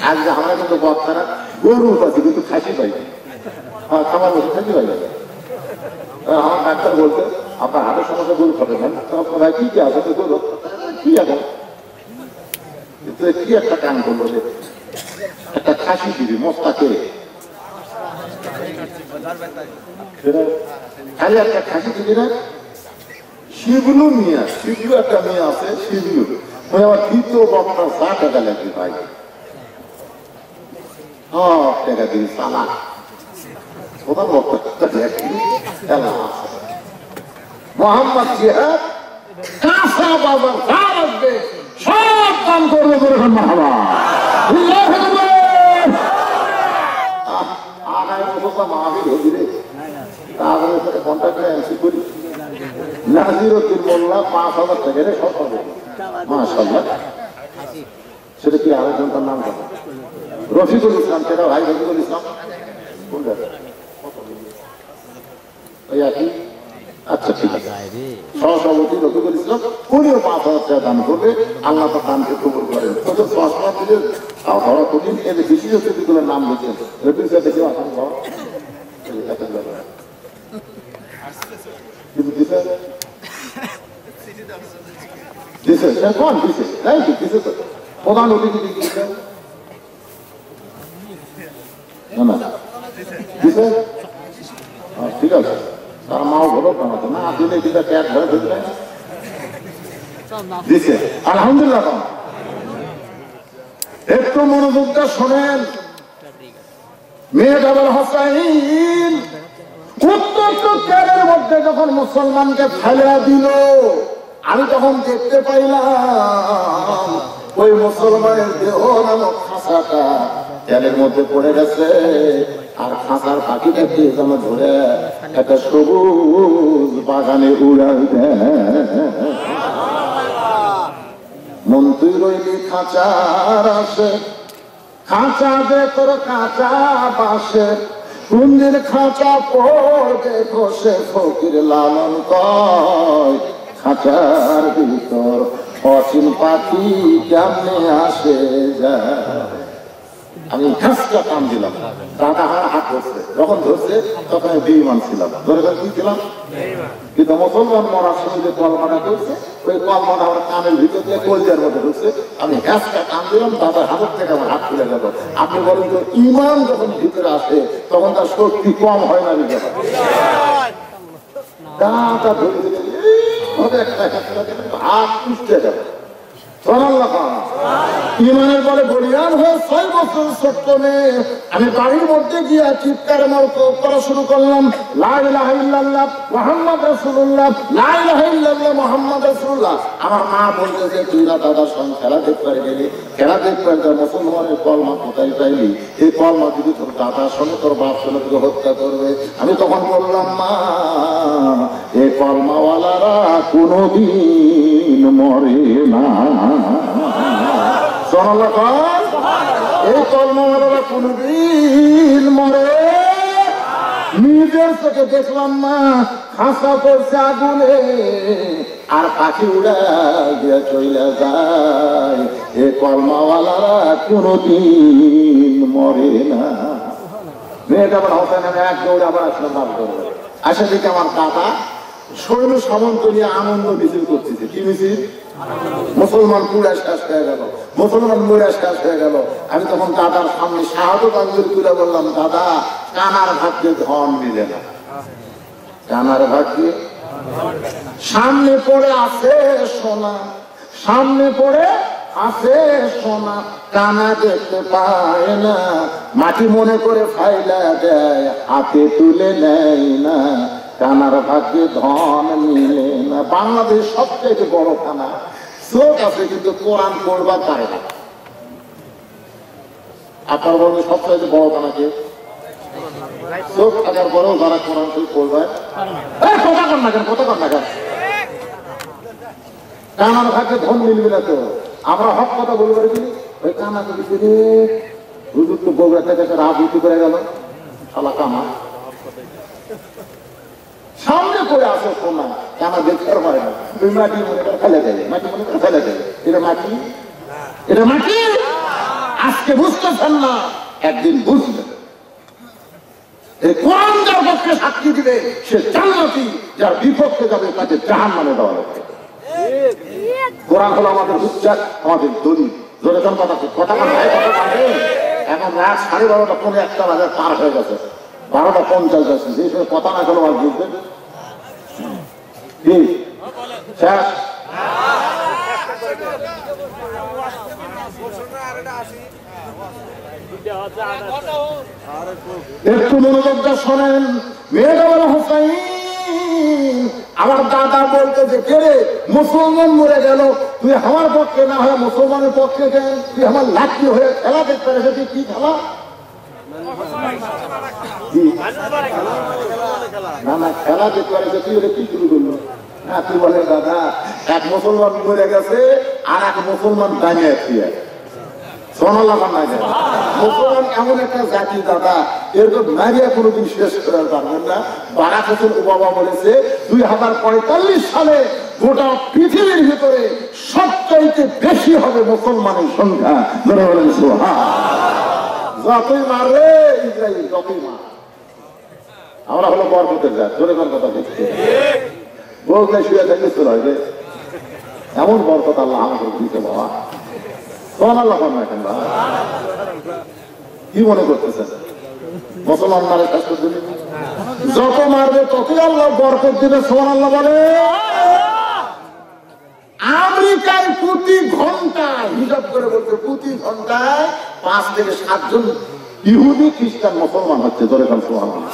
আজকে আমরা কিন্তু বক্তারা গরু পাচ্ছি কিন্তু খাসি পাই, খাবার বসে খাসি পাই না। আমার ডাক্তার বলতে, আপনার হাতের সমস্যা গরু খাবেন না, ভাই কি কি আছে গরু কি আছে, কি একটা কান করলো যে একটা খাসি দিবি মস্তাকে, খালি একটা খাসি দিবি না। শিবলু মিয়া, শিবলু একটা মেয়ে আছে, শিবলু ওই আমার দ্বিতীয় বক্তার 60 টাকা লাগবে ভাই, সব টাকা দিবি সালা প্রধান বক্তা মোহাম্মদ জিহাদ কাঁচা বাজার যা আসবে সব কাম করবে করে আগামী বছর মাহফিল হবি রে, তারপরে সাথে কন্ট্যাক্ট এনসি করি। নাজিরুদ্দিন মোল্লা 5000 টাকা রে সব পাবে মাশাআল্লাহ। সেটা কি আরেকজনটার নাম কত? রফিকুল ইসলাম, সেটা ভাই রফিকুল ইসলাম কোনটা? ওই একই। আচ্ছা ঠিক আছে, সহসভাপতি রফিকুল ইসলাম উনিও 5000 টাকা দান করবে, আল্লাহ তার দানকে কবুল করেন। তোদের সহসভা দিলে ধরা কঠিন, এদের বেশি অতিথিগুলোর নাম লিখেন রফিক সাহেব দেখে আসেন কিন্তু দিছে দিছে কোন দিছে তাই কি দিছে তো প্রধান অতিথি দিছে না না দিছে ঠিক আছে, তার মাও ভালো কামাতো না দিলে দিলে ট্যাগ ধরে দিলে দিছে আলহামদুলিল্লাহ। একটু মনোযোগটা শোনেন। মেয়েটা বলে, হোসাইন উত্তপ্ত তেলের মধ্যে যখন মুসলমানকে ফেলে দিল, আমি তখন দেখতে পাইলাম ওই মুসলমানের দেহ নামক খাঁচাটা তেলের মধ্যে পড়ে গেছে, আর খাঁচার পাখিটা দিয়ে যেন ধরে একটা সবুজ বাগানে উড়াল দেয়। মন তুই রইলি খাঁচার আসে, খাঁচা দে তোর কাঁচা বাসে, কুন্দির খাঁচা পড়বে বসে ফকির লালন কয়, খাঁচার ভিতর অচিন পাখি কেমনে আসে যায়। আমি ঘাসটা কাম দিলাম, দাদা হাত ধরছে, যখন ধরছে তখন আমি বেঈমান ছিলাম, ধরে কি ছিলাম, কিন্তু মুসলমান মরার সময় যে কলমাটা করছে ওই কলমাটা আমার কানের ভিতর দিয়ে কলজার মধ্যে ঢুকছে, আমি ঘাসটা কাম দিলাম, দাদার হাতের থেকে আমার হাত তুলে গেল। আপনি বলেন তো ইমান যখন ভিতরে আসে তখন তার শক্তি কম হয় না, দাদা ধরে দিলে হাত পুষতে যাবে। ইমানের বলে বলিয়ান হয়ে 6 বছর ছোট্ট মেয়ে আমি বাড়ির মধ্যে গিয়া চিৎকার করা শুরু করলাম, লা ইলাহা ইল্লাল্লাহ মুহাম্মদ রাসূলুল্লাহ, লা ইলাহা ইল্লাল্লাহ মুহাম্মদ রাসূলুল্লাহ। আমার মা বলতেছে তুই না দাদার সঙ্গে খেলা দেখতে গেলি, খেলা দেখতে মুসলমানের কলমা কোথায় পাইলি? এই কলমা যদি তোর দাদার সঙ্গে তোর বাপ সঙ্গে তোকে হত্যা করবে। আমি তখন বললাম মা, এই কলমাওয়ালারা কোনোদিন মরে না। এই কলমাওয়ালারা কোনদিন মরে। নিজের চোখে দেখলাম মা খাসা করছে আগুনে আর পাখি উড়া দিয়ে চলে যায়। এই কলমাওয়ালারা কোনদিন মরে না। মেয়েটা আবার হোসেন আমি এক দৌড়ে আবার আসলাম ভাব করবো। আসে দিকে আমার দাদা সৈন্য সামন্ত নিয়ে আনন্দ মিছিল করতেছে। কি মিছিল? মুসলমান পুরা শেষ হয়ে গেল, মুসলমান মুরা শেষ হয়ে গেল। আমি তখন দাদার সামনে শাহাদত আঙ্গুল তুলে বললাম, দাদা কানার ভাগ্যে ধন মিলে না। কানার ভাগ্যে সামনে পড়ে আছে সোনা, সামনে পড়ে আছে সোনা, কানা দেখতে পায় না, মাটি মনে করে ফাইলা দেয়, হাতে তুলে নেয় না। কানার ভাগ্যে ধন মিলে না। বাংলাদেশ সবচেয়ে বড় কানা, চোখ আছে কিন্তু কোরআন পড়বার পারে না। আপনার বলবে সবচেয়ে বড় কানাকে? চোখ থাকার পরেও যারা কোরআন পড়বে কথা কর না কেন, কথা কর না কেন? কানার ভাগ্যে ধন মিলবে না তো আমরা হক কথা বলবো কি? ওই কানা তো হুজুর তো বগুড়া থেকে রাজনীতি করে গেল শালা কানা। সামনে পড়ে আসো সোনা, কানা দেখতে পারে না। তুমি মাটি মনে করে ফেলে দেবে, মাটি মনে করে ফেলে দেবে। এটা মাটি, এটা মাটি। আজকে বুঝতেছেন না, একদিন বুঝবেন। এই কোরআন যার পক্ষে সাক্ষী দিবে সে জান্নাতি, যার বিপক্ষে যাবে তাকে জাহান্নামে দেওয়া হবে। কোরআন হলো আমাদের হুজ্জাত, আমাদের দলিল। জোরে কোন কথা, কথা কথা এখন রাত 12:30 পৌনে 1টা বাজে পার হয়ে গেছে, 12:50 যাচ্ছে। যে সময় কথা না করো আর বুঝবেন কি শেষ। একটু মনোযোগ দিয়ে শোনেন। মেয়েটা বলে হোসাইন, আমার দাদা বলতেছে কে রে মুসলমান মরে গেল, তুই আমার পক্ষে না হয় মুসলমানের পক্ষে গেল, তুই আমার লাঠি হয়ে খেলা দেখতে এসেছিস। কি খেলা? না না খেলা দেখতে এসে তুই ওটা কি শুরু করলো? না তুই বলে দাদা এক মুসলমান মরে গেছে আর এক মুসলমান দাঁড়িয়ে ফিরে। মুসলমান এমন একটা জাতি দাদা, এরকম নারীরা কোনোদিন শেষ করে পারবেন না। বারাক হোসেন ওবামা বলেছে 2045 সালে গোটা পৃথিবীর ভিতরে সবচাইতে বেশি হবে মুসলমানের সংখ্যা। ধরে বলেন যতই মারবে ইসরায়েল, যতই মার। আমরা হলো বরকতের জাত। ধরে কোন কথা দেখছি বলতে শুয়ে থাকলে চলে হবে। এমন বরকত আল্লাহ আমাদের দিতে বাবা। কি মনে করতেছেন মুসলমান মারে কাজ করতে? যত মারবে ততই আল্লাহ বরকত দিবে। সুবহানাল্লাহ বলে। আমেরিকায় প্রতি ঘন্টায় হিসাব করে বলছে প্রতি ঘন্টায় 5 থেকে 7 জন ইহুদি খ্রিস্টান মুসলমান হচ্ছে। ধরে কাল সুবহানাল্লাহ।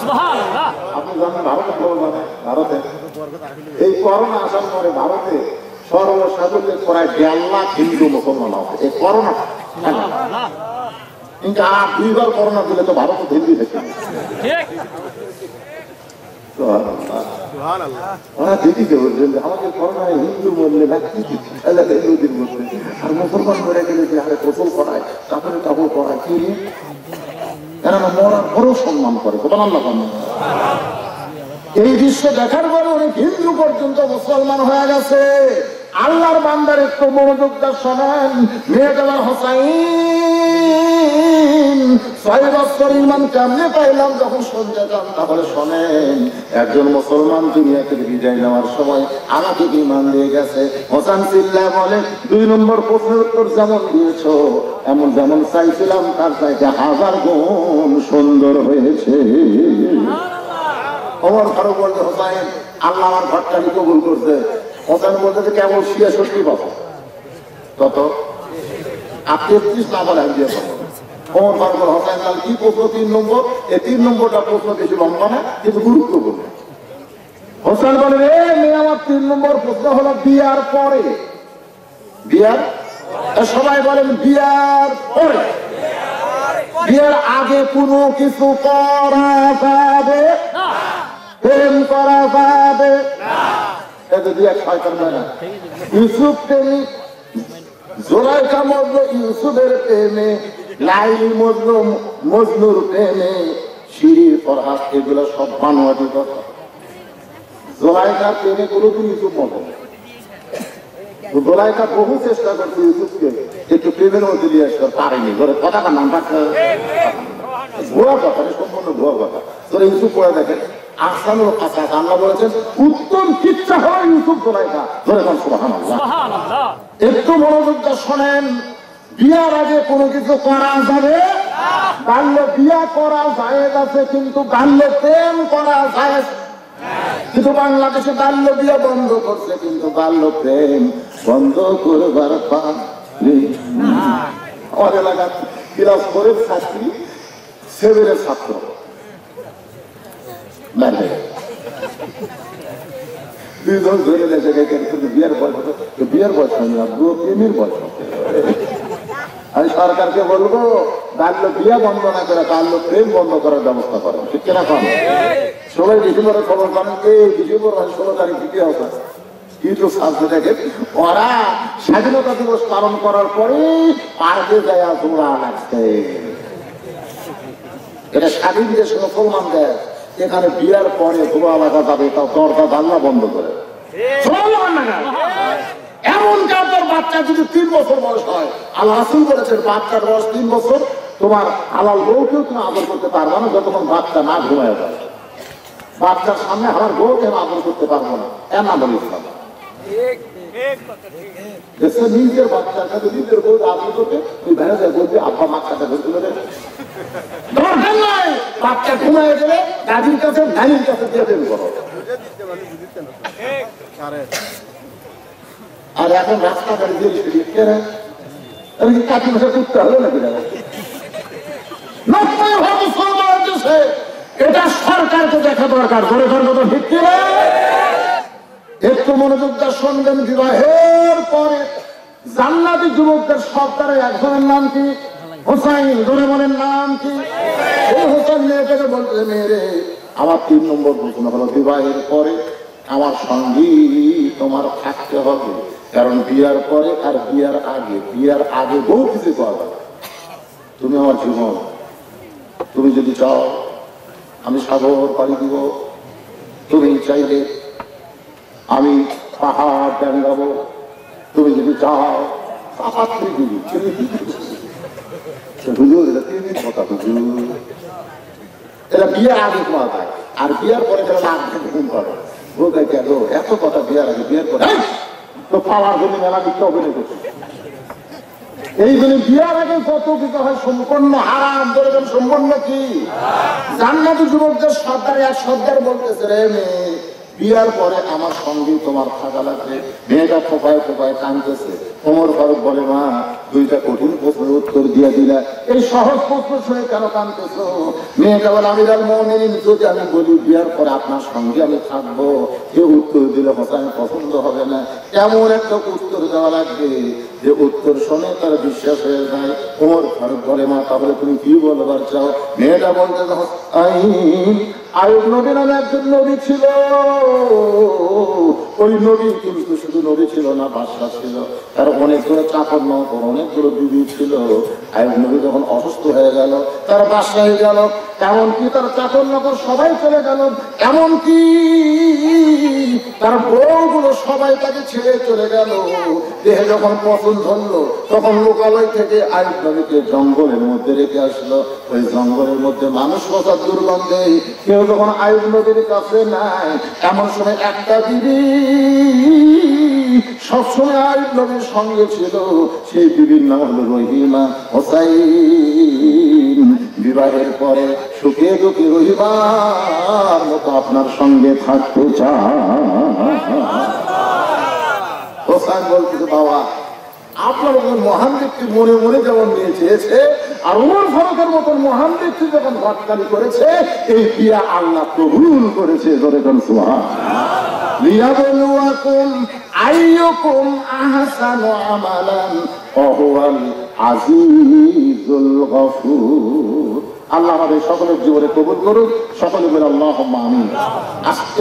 আপনি জানেন ভারতে খবর জানেন, ভারতে এই করোনা আসার পরে ভারতে সর্বসাধারণের প্রায় 1.5 লাখ হিন্দু মুসলমান হবে। এই করোনা কিন্তু আর 2বার করোনা দিলে তো ভারত হিন্দি থেকে দিদিকে বলছেন আমাদের করোনায় হিন্দু মরলে হিন্দুদের মধ্যে আর মুসলমান মরে গেলে যে আরে গোসল করায়, তারপরে কাপড় করায়, কি কেননা মরার পরেও সম্মান করে। সুবহানাল্লাহ। এই দৃশ্য দেখার পরে অনেক হিন্দু পর্যন্ত মুসলমান হয়ে গেছে। আল্লাহর বান্দার একটু মনোযোগ দিয়ে শোনেন। মেয়েটা হোসাইন 6 বছর ইমান কেমনে পাইলাম যখন শুনতে চান তাহলে শোনেন। একজন মুসলমান দুনিয়া থেকে বিদায় নেওয়ার সময় আমাকে ইমান দিয়ে গেছে। হোসেন চিল্লা বলে 2 নম্বর প্রশ্নের উত্তর যেমন দিয়েছ এমন যেমন চাইছিলাম তার চাইতে 1000 গুণ সুন্দর হয়েছে। ওমর ফারুক বলতে হোসাইন আল্লাহ আমার ঘরটাকে কবুল করছে। হোসেন বলতে কেবল 66 বছর। কত? আর 33 না বলে আমি বিয়ে করবো। ওমর ফারুক হোসেন আল কি প্রশ্ন 3 নম্বর, এই 3 নম্বরটা প্রশ্ন বেশি লম্বা না কিন্তু গুরুত্বপূর্ণ। হোসেন বলে মেয়ে আমার 3 নম্বর প্রশ্ন হলো বিয়ার পরে। বিয়ার সবাই বলেন বিয়ার পরে, বিয়ের আগে কোনো কিছু করা যাবে না, প্রেম করা যাবে না। এটা দিয়ে শয়তান না ইউসুফ প্রেমিক, জোলাইখা মজনু ইউসুফের প্রেমে, লাইলি মজনু মজনুর প্রেমে, শিরির ফরহাদ, এগুলো সব বানোয়াটি কথা। জোলাইখার প্রেমে কোনোদিন ইউসুফ মজনু, জোলাইখা বহু চেষ্টা করছে ইউসুফকে একটু প্রেমের মধ্যে দিয়ে আসতে পারেনি, ধরে কথাটা নাম রাখতে ভুয়া কথা, সম্পূর্ণ ভুয়া কথা। তোরা ইউসুফ পড়ে দেখেন আহসানুল কাসাস, আল্লাহ বলেছেন উত্তম কিচ্ছা হয় ইউসুফ জোলাইখা। ধরে কোন সুবহানাল্লাহ। একটু মনোযোগ শোনেন, বিয়ার আগে কোনো কিছু করা যাবে বাল্য বিয়া করা জায়েজ আছে, কিন্তু বাল্য প্রেম করা জায়েজ। কিন্তু বাংলাদেশে বাল্য বিয়া বন্ধ করছে, কিন্তু বাল্য প্রেম বন্ধ করবার পান নেই। আমার এলাকার ক্লাস 4 ছাত্রী, 7 ছাত্র, দুইজন ধরে লেগে কিন্তু বিয়ের বয়স, বিয়ের বয়স হয়নি, প্রেমের বয়স। আমি সরকারকে বলবো বাল্য বিয়া বন্ধ না করে বাল্য প্রেম বন্ধ করার ব্যবস্থা করেন, ঠিক কিনা? কম সবাই ডিসেম্বরের খবর পান, এই ডিসেম্বর 16 তারিখ দিতে হবে। কিন্তু সাথে দেখেন ওরা স্বাধীনতা দিবস পালন করার পরে পার্কে যায় জোড়া লাগছে। এটা স্বাধীন দেশ মুসলমান দেশ, এখানে বিয়ার পরে জোড়া লাগা যাবে, তাও দরজা জানলা বন্ধ করে। এমন কাপড় বাচ্চা যদি 3 বছর বয়স হয়, আল্লাহ রাসূল বলেছেন বাচ্চার বয়স 3 বছর, তোমার হালাল বউকেও তুমি আদর করতে পারবে না যতক্ষণ বাচ্চা না ঘুমায় যায়। বাচ্চার সামনে আমার বউকে আদর করতে পারবো না, এর নাম বলে ইসলাম। নিজের বাচ্চার কাছে নিজের বউ আদর করতে তুই বেড়ে যায়, বলবি আব্বা বাচ্চাটা ধরতে পারে দরকার নাই। বাচ্চা ঘুমায় গেলে দাদির কাছে নানির কাছে দিয়ে দেবে করো। আর এখন রাস্তাঘাটে দিয়ে কাটি ভাষা করতে হলো নাকি? এটা সরকারকে দেখা দরকার, ধরে ধরবো ভিত্তি। একটু মনোযোগ দিয়ে শুনবেন, বিবাহের পরে জান্নাতি যুবকদের সর্দারের একজনের নাম কি? হোসাইন। ধরে বলেন নাম কি? এই হোসেন মেয়েটাকে বলতে মেয়েরে আমার 3 নম্বর প্রশ্ন হলো বিবাহের পরে আমার সঙ্গী তোমার থাকতে হবে, কারণ বিয়ার পরে আর বিয়ার আগে, বিয়ার আগে বহু কিছু পাওয়া। তুমি আমার জীবন, তুমি যদি চাও আমি সাগর পাড়ি দিব, তুমি চাইলে আমি পাহাড় ডাঙ্গাবো, তুমি যদি চাও পাপাত্রী দিবি। এটা বিয়ার আগে পাওয়া যায়, আর বিয়ার পরে ঘুম পাবে। এত কথা বিয়ার আগে, বিয়ার পরে তো পাওয়ার জন্য মেলা দিতে অভিনয় করছে। এই জন্য বিয়ার আগে কত কিছু হয় সম্পূর্ণ হারাম। ধরেছেন সম্পূর্ণ কি? জান্নাতি যুবকদের সর্দার এক সর্দার বলতেছে রে মেয়ে, বিয়ার পরে আমার সঙ্গে তোমার থাকা লাগবে। মেয়েটা ফোপায় ফোপায় কাঁদতেছে। ওমর ফারুক বলে মা 2টা কঠিন প্রশ্নের উত্তর দিয়ে দিলা, এই সহজ প্রশ্ন শুনে কেন কাঁদতেছো? মেয়েটা বলে আমিরাল মুমিনিন, যদি আমি বলি বিয়ার পরে আপনার সঙ্গে আমি থাকবো, কেউ উত্তর দিলে হোসেন পছন্দ হবে না। এমন একটা উত্তর দেওয়া লাগবে যে উত্তর শুনে তার বিশ্বাস হয়ে যায়। ওমর ফারুক বলে মা তাহলে তুমি কি বলবার চাও? মেয়েটা বলতে আইয়ুব নবী নামে একজন নবী ছিল, ওই নবী কিন্তু শুধু নবী ছিল না, বাদশা ছিল, তার অনেকগুলো চাকর নকর, অনেকগুলো বিবি ছিল। আইয়ুব নবী যখন অসুস্থ হয়ে গেল, তার বাদশা হয়ে গেল, এমনকি তার চাকর নকর সবাই চলে গেল, এমনকি তার বউগুলো সবাই তাকে ছেড়ে চলে গেল। দেহে যখন পছন্দ ধরলো, তখন লোকালয় থেকে আইয়ুব নবীকে জঙ্গলের মধ্যে রেখে আসলো। ওই জঙ্গলের মধ্যে মানুষ বসার দুর্গন্ধে কেউ যখন আইয়ুব নবীর কাছে নাই, এমন সময় একটা বিবি সবসময় আইয়ুব নবীর সঙ্গে ছিল, সেই বিবির নাম হলো রহিমা। হোসাইন বিবাহের পরে সুখে দুঃখে রহিমার মতো আপনার সঙ্গে থাকতে চায়। হোসাইন বলতেছে বাবা আপনার মহান ব্যক্তি মনে মনে যেমন নিয়ে চেয়েছে, আর ওমর ফারুকের মতন মহান ব্যক্তি যখন ঘটকালি করেছে, এই বিয়া আল্লাহ কবুল করেছে। জোরে কোন সুবহানাল্লাহ। লিয়াবলুয়াকুম আইয়ুকুম আহসানু আমালান ওয়া হুয়াল আজিজুল গফুর। আল্লাহ আমাদের সকলের জীবনে কবুল করুন। সকলে বলে আল্লাহুম্মা আমিন।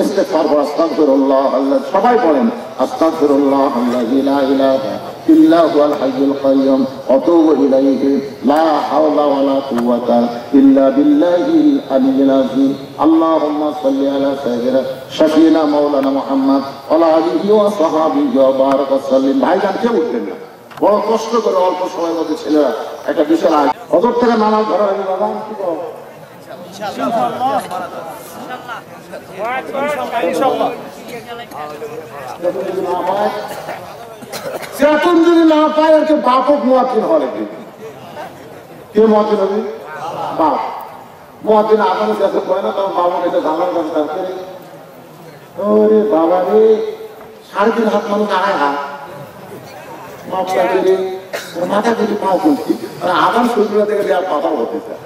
ইস্তিগফার ওয়া আস্তাগফিরুল্লাহ। আল্লাহ সবাই পড়েন আস্তাগফিরুল্লাহ আল্লাযী লা ইলাহা ইল্লা হুয়াল হাইয়ুল কাইয়্যুম ওয়া আতুবু ইলাইহি লা হাওলা ওয়া লা কুওয়াতা ইল্লা বিল্লাহিল আলিয়্যিল আযীম। আল্লাহুম্মা সাল্লি আলা সাইয়্যিদিনা শাফিনা মাওলানা মুহাম্মদ ওয়া আলা আলিহি ওয়া সাহবিহি ওয়া বারাক ওয়া সাল্লিম। ভাইজান কেউ উঠবেন না, বড় কষ্ট করে অল্প সময়ের মধ্যে ছেলেরা একটা বিশাল আয় হজর থেকে নামাজ ধরা হবে। বাবা কি বল? চেতন যদি না পায় আর কেউ বাপক মুয়াজ্জিন হলে কে মুয়াজ্জিন হবে? বাপ মুয়াজ্জিন আদানের কাছে পড়ে না, তখন বাবা এটা জানার কাছে তাকে ওরে বাবা রে 3.5 হাত মানুষ আড়াই হাত মাথা যদি পাও করছি আগাম সূর্য থেকে দেওয়ার পাতা হতে চায়।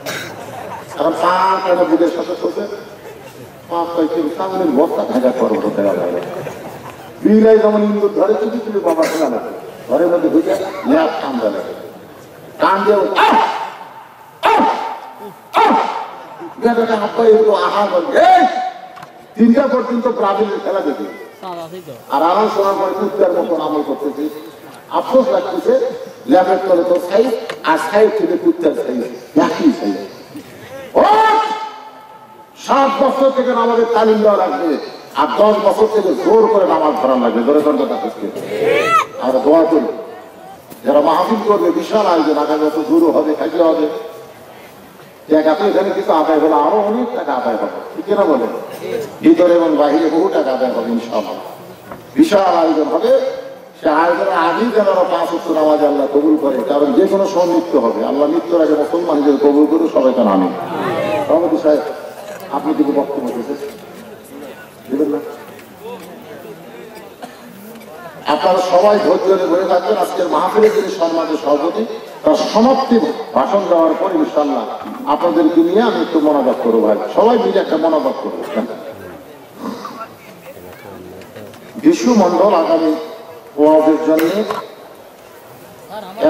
এখন পাঁচ একটা বুধের সাথে চলছে, পাঁচ সামনের বস্তা থাকা পর্বত দেওয়া যাবে। বিলাই যেমন ইন্দুর ধরে চুপি চুপি বাবা শোনা লাগে, ঘরের মধ্যে ঢুকে ল্যাপ ঠান্ডা লাগে, টান দিয়ে হাত পায়ে আহার করবে। 3টা পর্যন্ত ব্রাজিলের খেলা দেখি, আর আরাম শোনার পরে কুত্তার মতন আমল করতেছি। আফসোস লাগতেছে ল্যাবের তলে তো সাইজ আর সাইজ থেকে কুত্তার সাইজ একই সাইজ। 7 বছর থেকে নামাজের তালিম দেওয়া লাগবে, আর 10 বছর থেকে জোর করে নামাজ ধরা লাগবে। জোরে কথা আমরা দোয়া করি যারা মাহফিল করবে, বিশাল আয়োজন, আগামী বছর দূরও হবে, কাজে হবে। এখানে কিছু আদায় হলে আরো অনেক টাকা আদায় হবে, ঠিক না বলে? ভিতরে এবং বাহিরে বহু টাকা আদায় হবে ইনশাআল্লাহ। বিশাল আয়োজন হবে। সে আয়োজনের আগেই যেন 5 ওয়াক্ত নামাজ আল্লাহ কবুল করে, কারণ যে কোনো সময় মৃত্যু হবে। আল্লাহ মৃত্যুর আগে মুসলমান হিসেবে কবুল করে সবাই কেন আমিন। সভাপতি সাহেব আপনি কিন্তু বক্তব্য দিবেন না? আপনারা সবাই ধৈর্য ধরে বসে থাকবেন। আজকের মাহফিলের যিনি সম্মানিত সভাপতি, তার সমাপ্তি ভাষণ দেওয়ার পর ইনশাআল্লাহ আপনাদেরকে নিয়ে আমি একটু মোনাজাত করবো। ভাই সবাই মিলে একটা মোনাজাত করবো। বিশু মন্ডল আগামী ওয়াজের জন্য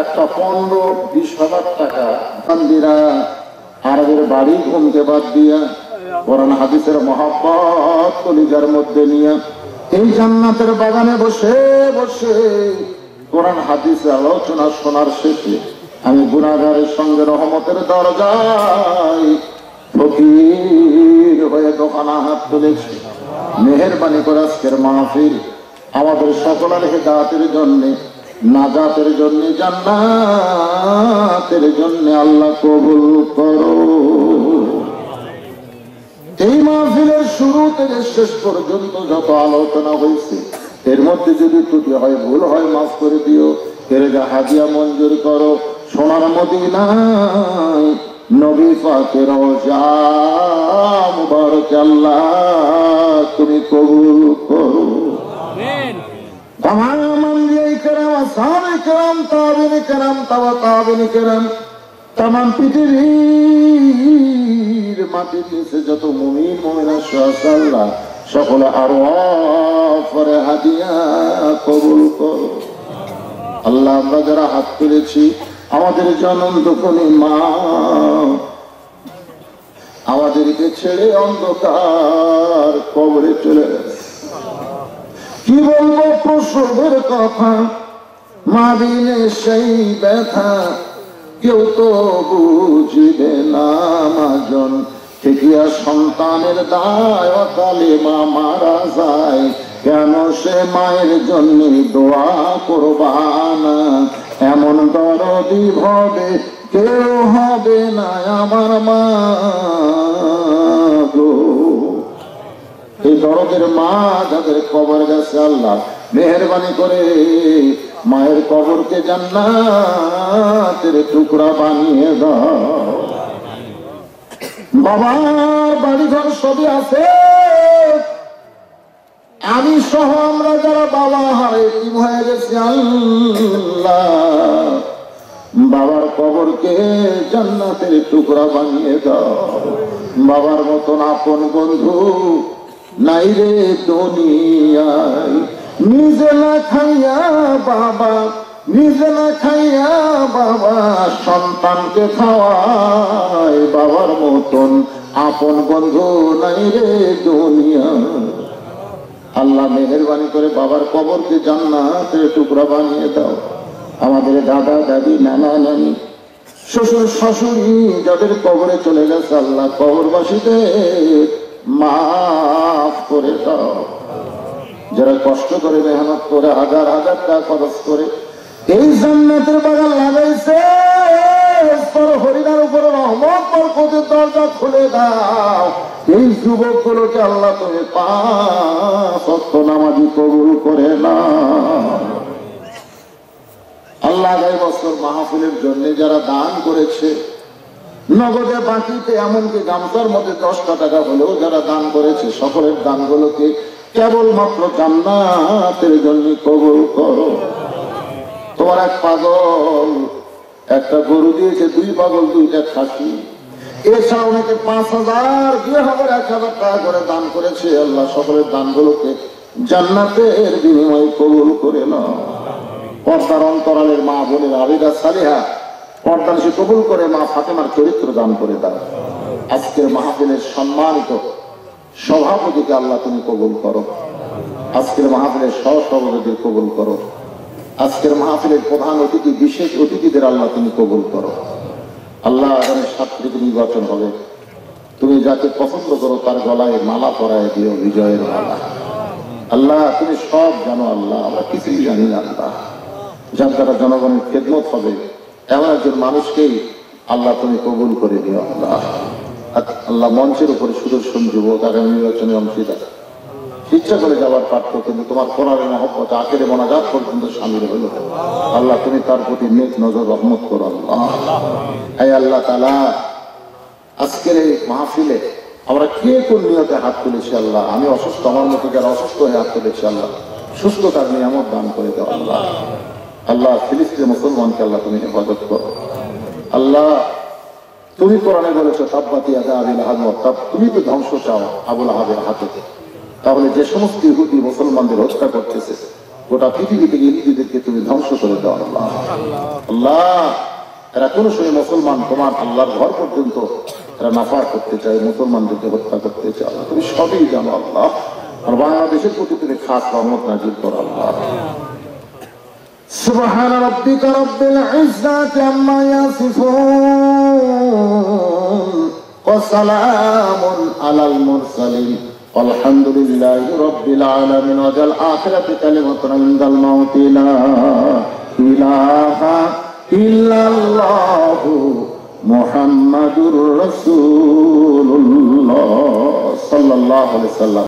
একটা 15-20 হাজার টাকা বান্দিরা আরবের বাড়ি ঘুমকে বাদ দিয়া কোরআন হাদিসের মহব্বত কলিজার মধ্যে নিয়ে এই জান্নাতের বাগানে বসে বসে কোরআন হাদিসের আলোচনা শোনার শেষে আমি গুনাহগারের সঙ্গে রহমতের দরজায় ফকির হয়ে দোকানা হাত তুলেছি। মেহেরবানি করে আজকের মাহফিল আমাদের সকলের হেদায়েতের জন্য, নাজাতের জন্য, জান্নাতের জন্য আল্লাহ কবুল করো। এই মাহফিলের শুরু থেকে শেষ পর্যন্ত যত আলোচনা হয়েছে এর মধ্যে যদি ত্রুটি হয়, ভুল হয়, মাফ করে দিও। এর হাদিয়া মঞ্জুর করো। সোনার মদিনায় নবী পাকের রওজা মুবারক আল্লাহ তুমি কবুল করো। আমিন। तमाम अंबियाए किराम, असहाबे किराम, ताबीन किराम, तबा ताबीन किराम, तमाम পৃথিবীর মাটির নিচে যত মুমিন মুমিনা আল্লাহ সকলে আরওয়াহ করে হাদিয়া কবুল করো। আল্লাহ আমরা যারা হাত তুলেছি আমাদের জনম দুঃখী মা আমাদেরকে ছেড়ে অন্ধকার কবরে চলে গেছে। কি বলবো প্রসবের কথা, মা বিনে সেই ব্যথা কেউ তো বুঝবে না। মাজন ঠিকিয়া সন্তানের দায় অকালে মা মারা যায়, কেন সে মায়ের জন্য দোয়া করবানা। এমন দরদি ভবে কেউ হবে না আমার মা গো। এই দরদের মা যাদের কবর গেছে আল্লাহ মেহেরবানি করে মায়ের কবরকে জান্নাতের টুকরা বানিয়ে দাও। বাবার বাড়িঘর সবই আছে, আমি সহ আমরা যারা বাবা হারে এতিম হয়ে গেছি আল্লাহ, বাবার কবরকে জান্নাতের টুকরা বানিয়ে দাও। বাবার মতন আপন বন্ধু নাই রে দুনিয়ায়, নিজে না খাইয়া বাবা, নিজে না খাইয়া বাবা সন্তানকে খাওয়ায়। বাবার মতন আপন বন্ধু নাই রে দুনিয়ায়। আল্লাহ মেহেরবানি করে বাবার কবরকে জান্নাতের টুকরা বানিয়ে দাও। আমাদের দাদা দাদি নানা নানি শ্বশুর শাশুড়ি যাদের কবরে চলে গেছে আল্লাহ কবরবাসীদের মাফ করে দাও। যারা কষ্ট করে মেহনত করে হাজার হাজার টাকা খরচ করে এই জান্নাতের বাগান লাগাইছে, হরিণার উপরে রহমত বরকতের দরজা খুলে দাও। এই যুবকগুলোকে আল্লাহ তুমি পাঁচ ওয়াক্ত নামাজি কবুল করে না আল্লাহ। আগামী বছর মাহফিলের জন্য যারা দান করেছে নগদে বাকিতে এমনকি গামছার মধ্যে 10টা টাকা হলেও যারা দান করেছে সকলের দানগুলোকে কেবলমাত্র জান্নাতের জন্য কবুল করো। তোমার এক পাগল একটা গরু দিয়েছে, 2 পাগল 2টা খাসি, এছাড়া অনেকে 5000 1000 টাকা করে দান করেছে। আল্লাহ সকলের দানগুলোকে জান্নাতের বিনিময়ে কবুল করে নাও। পর্দার অন্তরালের মা বোনের আবিদা সালেহা পর্দার সে কবুল করে মা ফাতেমার চরিত্র দান করে দাও। আজকের মাহফিলের সম্মানিত সভাপতিকে আল্লাহ তুমি কবুল করো। আজকের মাহফিলের সহসভাপতিদের কবুল করো। আজকের মাহফিলের প্রধান অতিথি বিশেষ অতিথিদের আল্লাহ তুমি কবুল করো। আল্লাহ আগামী 7 তারিখ নির্বাচন হবে, তুমি যাকে পছন্দ করো তার গলায় মালা পরায় দিও বিজয়ের মালা। আল্লাহ তুমি সব জানো আল্লাহ, আমরা কিছুই জানি না আল্লাহ। যার দ্বারা জনগণের খেদমত হবে এমন একজন মানুষকেই আল্লাহ তুমি কবুল করে দিও আল্লাহ। আল্লাহ মঞ্চের উপরে সুদর্শন যুবক আগামী নির্বাচনে অংশীদার ইচ্ছা করে যাওয়ার পারত, কিন্তু তোমার কোরআনের মহব্বত আখেরে মোনাজাত পর্যন্ত শামিল হলো। আল্লাহ তুমি তার প্রতি নেক নজর রহমত করো আল্লাহ। এই আল্লাহ তাআলা আজকের এই মাহফিলে আমরা কে কোন নিয়তে হাত তুলেছি আল্লাহ, আমি অসুস্থ, আমার মতো যারা অসুস্থ হয়ে হাত তুলেছি আল্লাহ সুস্থতার নিয়ামত দান করে দাও আল্লাহ। আল্লাহ ফিলিস্তিনের মুসলমানকে আল্লাহ তুমি হেফাজত করো আল্লাহ। তুমি কোরআনে বলেছো তাব্বাত ইয়াদা আবি লাহাব ওয়া তাব, তুমি তো ধ্বংস চাও আবু লাহাবের হাতে। তাহলে যে সমস্ত ইহুদি মুসলমানদের হত্যা করতেছে গোটা পৃথিবী থেকে ইহুদিদেরকে তুমি ধ্বংস করে দাও আল্লাহ। আল্লাহ এরা কোন সময় মুসলমান তোমার আল্লাহর ঘর পর্যন্ত এরা নাফা করতে চায়, মুসলমানদেরকে হত্যা করতে চায় আল্লাহ তুমি সবই জানো আল্লাহ। আর বাংলাদেশের প্রতি তুমি খাস রহমত নাজিল করো আল্লাহ। সুবহান রাব্বিকা রাব্বিল ইজ্জাতি আম্মা ইয়াসিফুন ওয়া সালামুন আলাল মুরসালিন আলহামদুলিল্লাহি রাব্বিল আলামিন। ওয়াজাল আখিরাতি কালিমাতুন ইনদাল মাউতি লা ইলাহা ইল্লাল্লাহু মুহাম্মাদুর রাসূলুল্লাহ সাল্লাল্লাহু আলাইহি ওয়াসাল্লাম।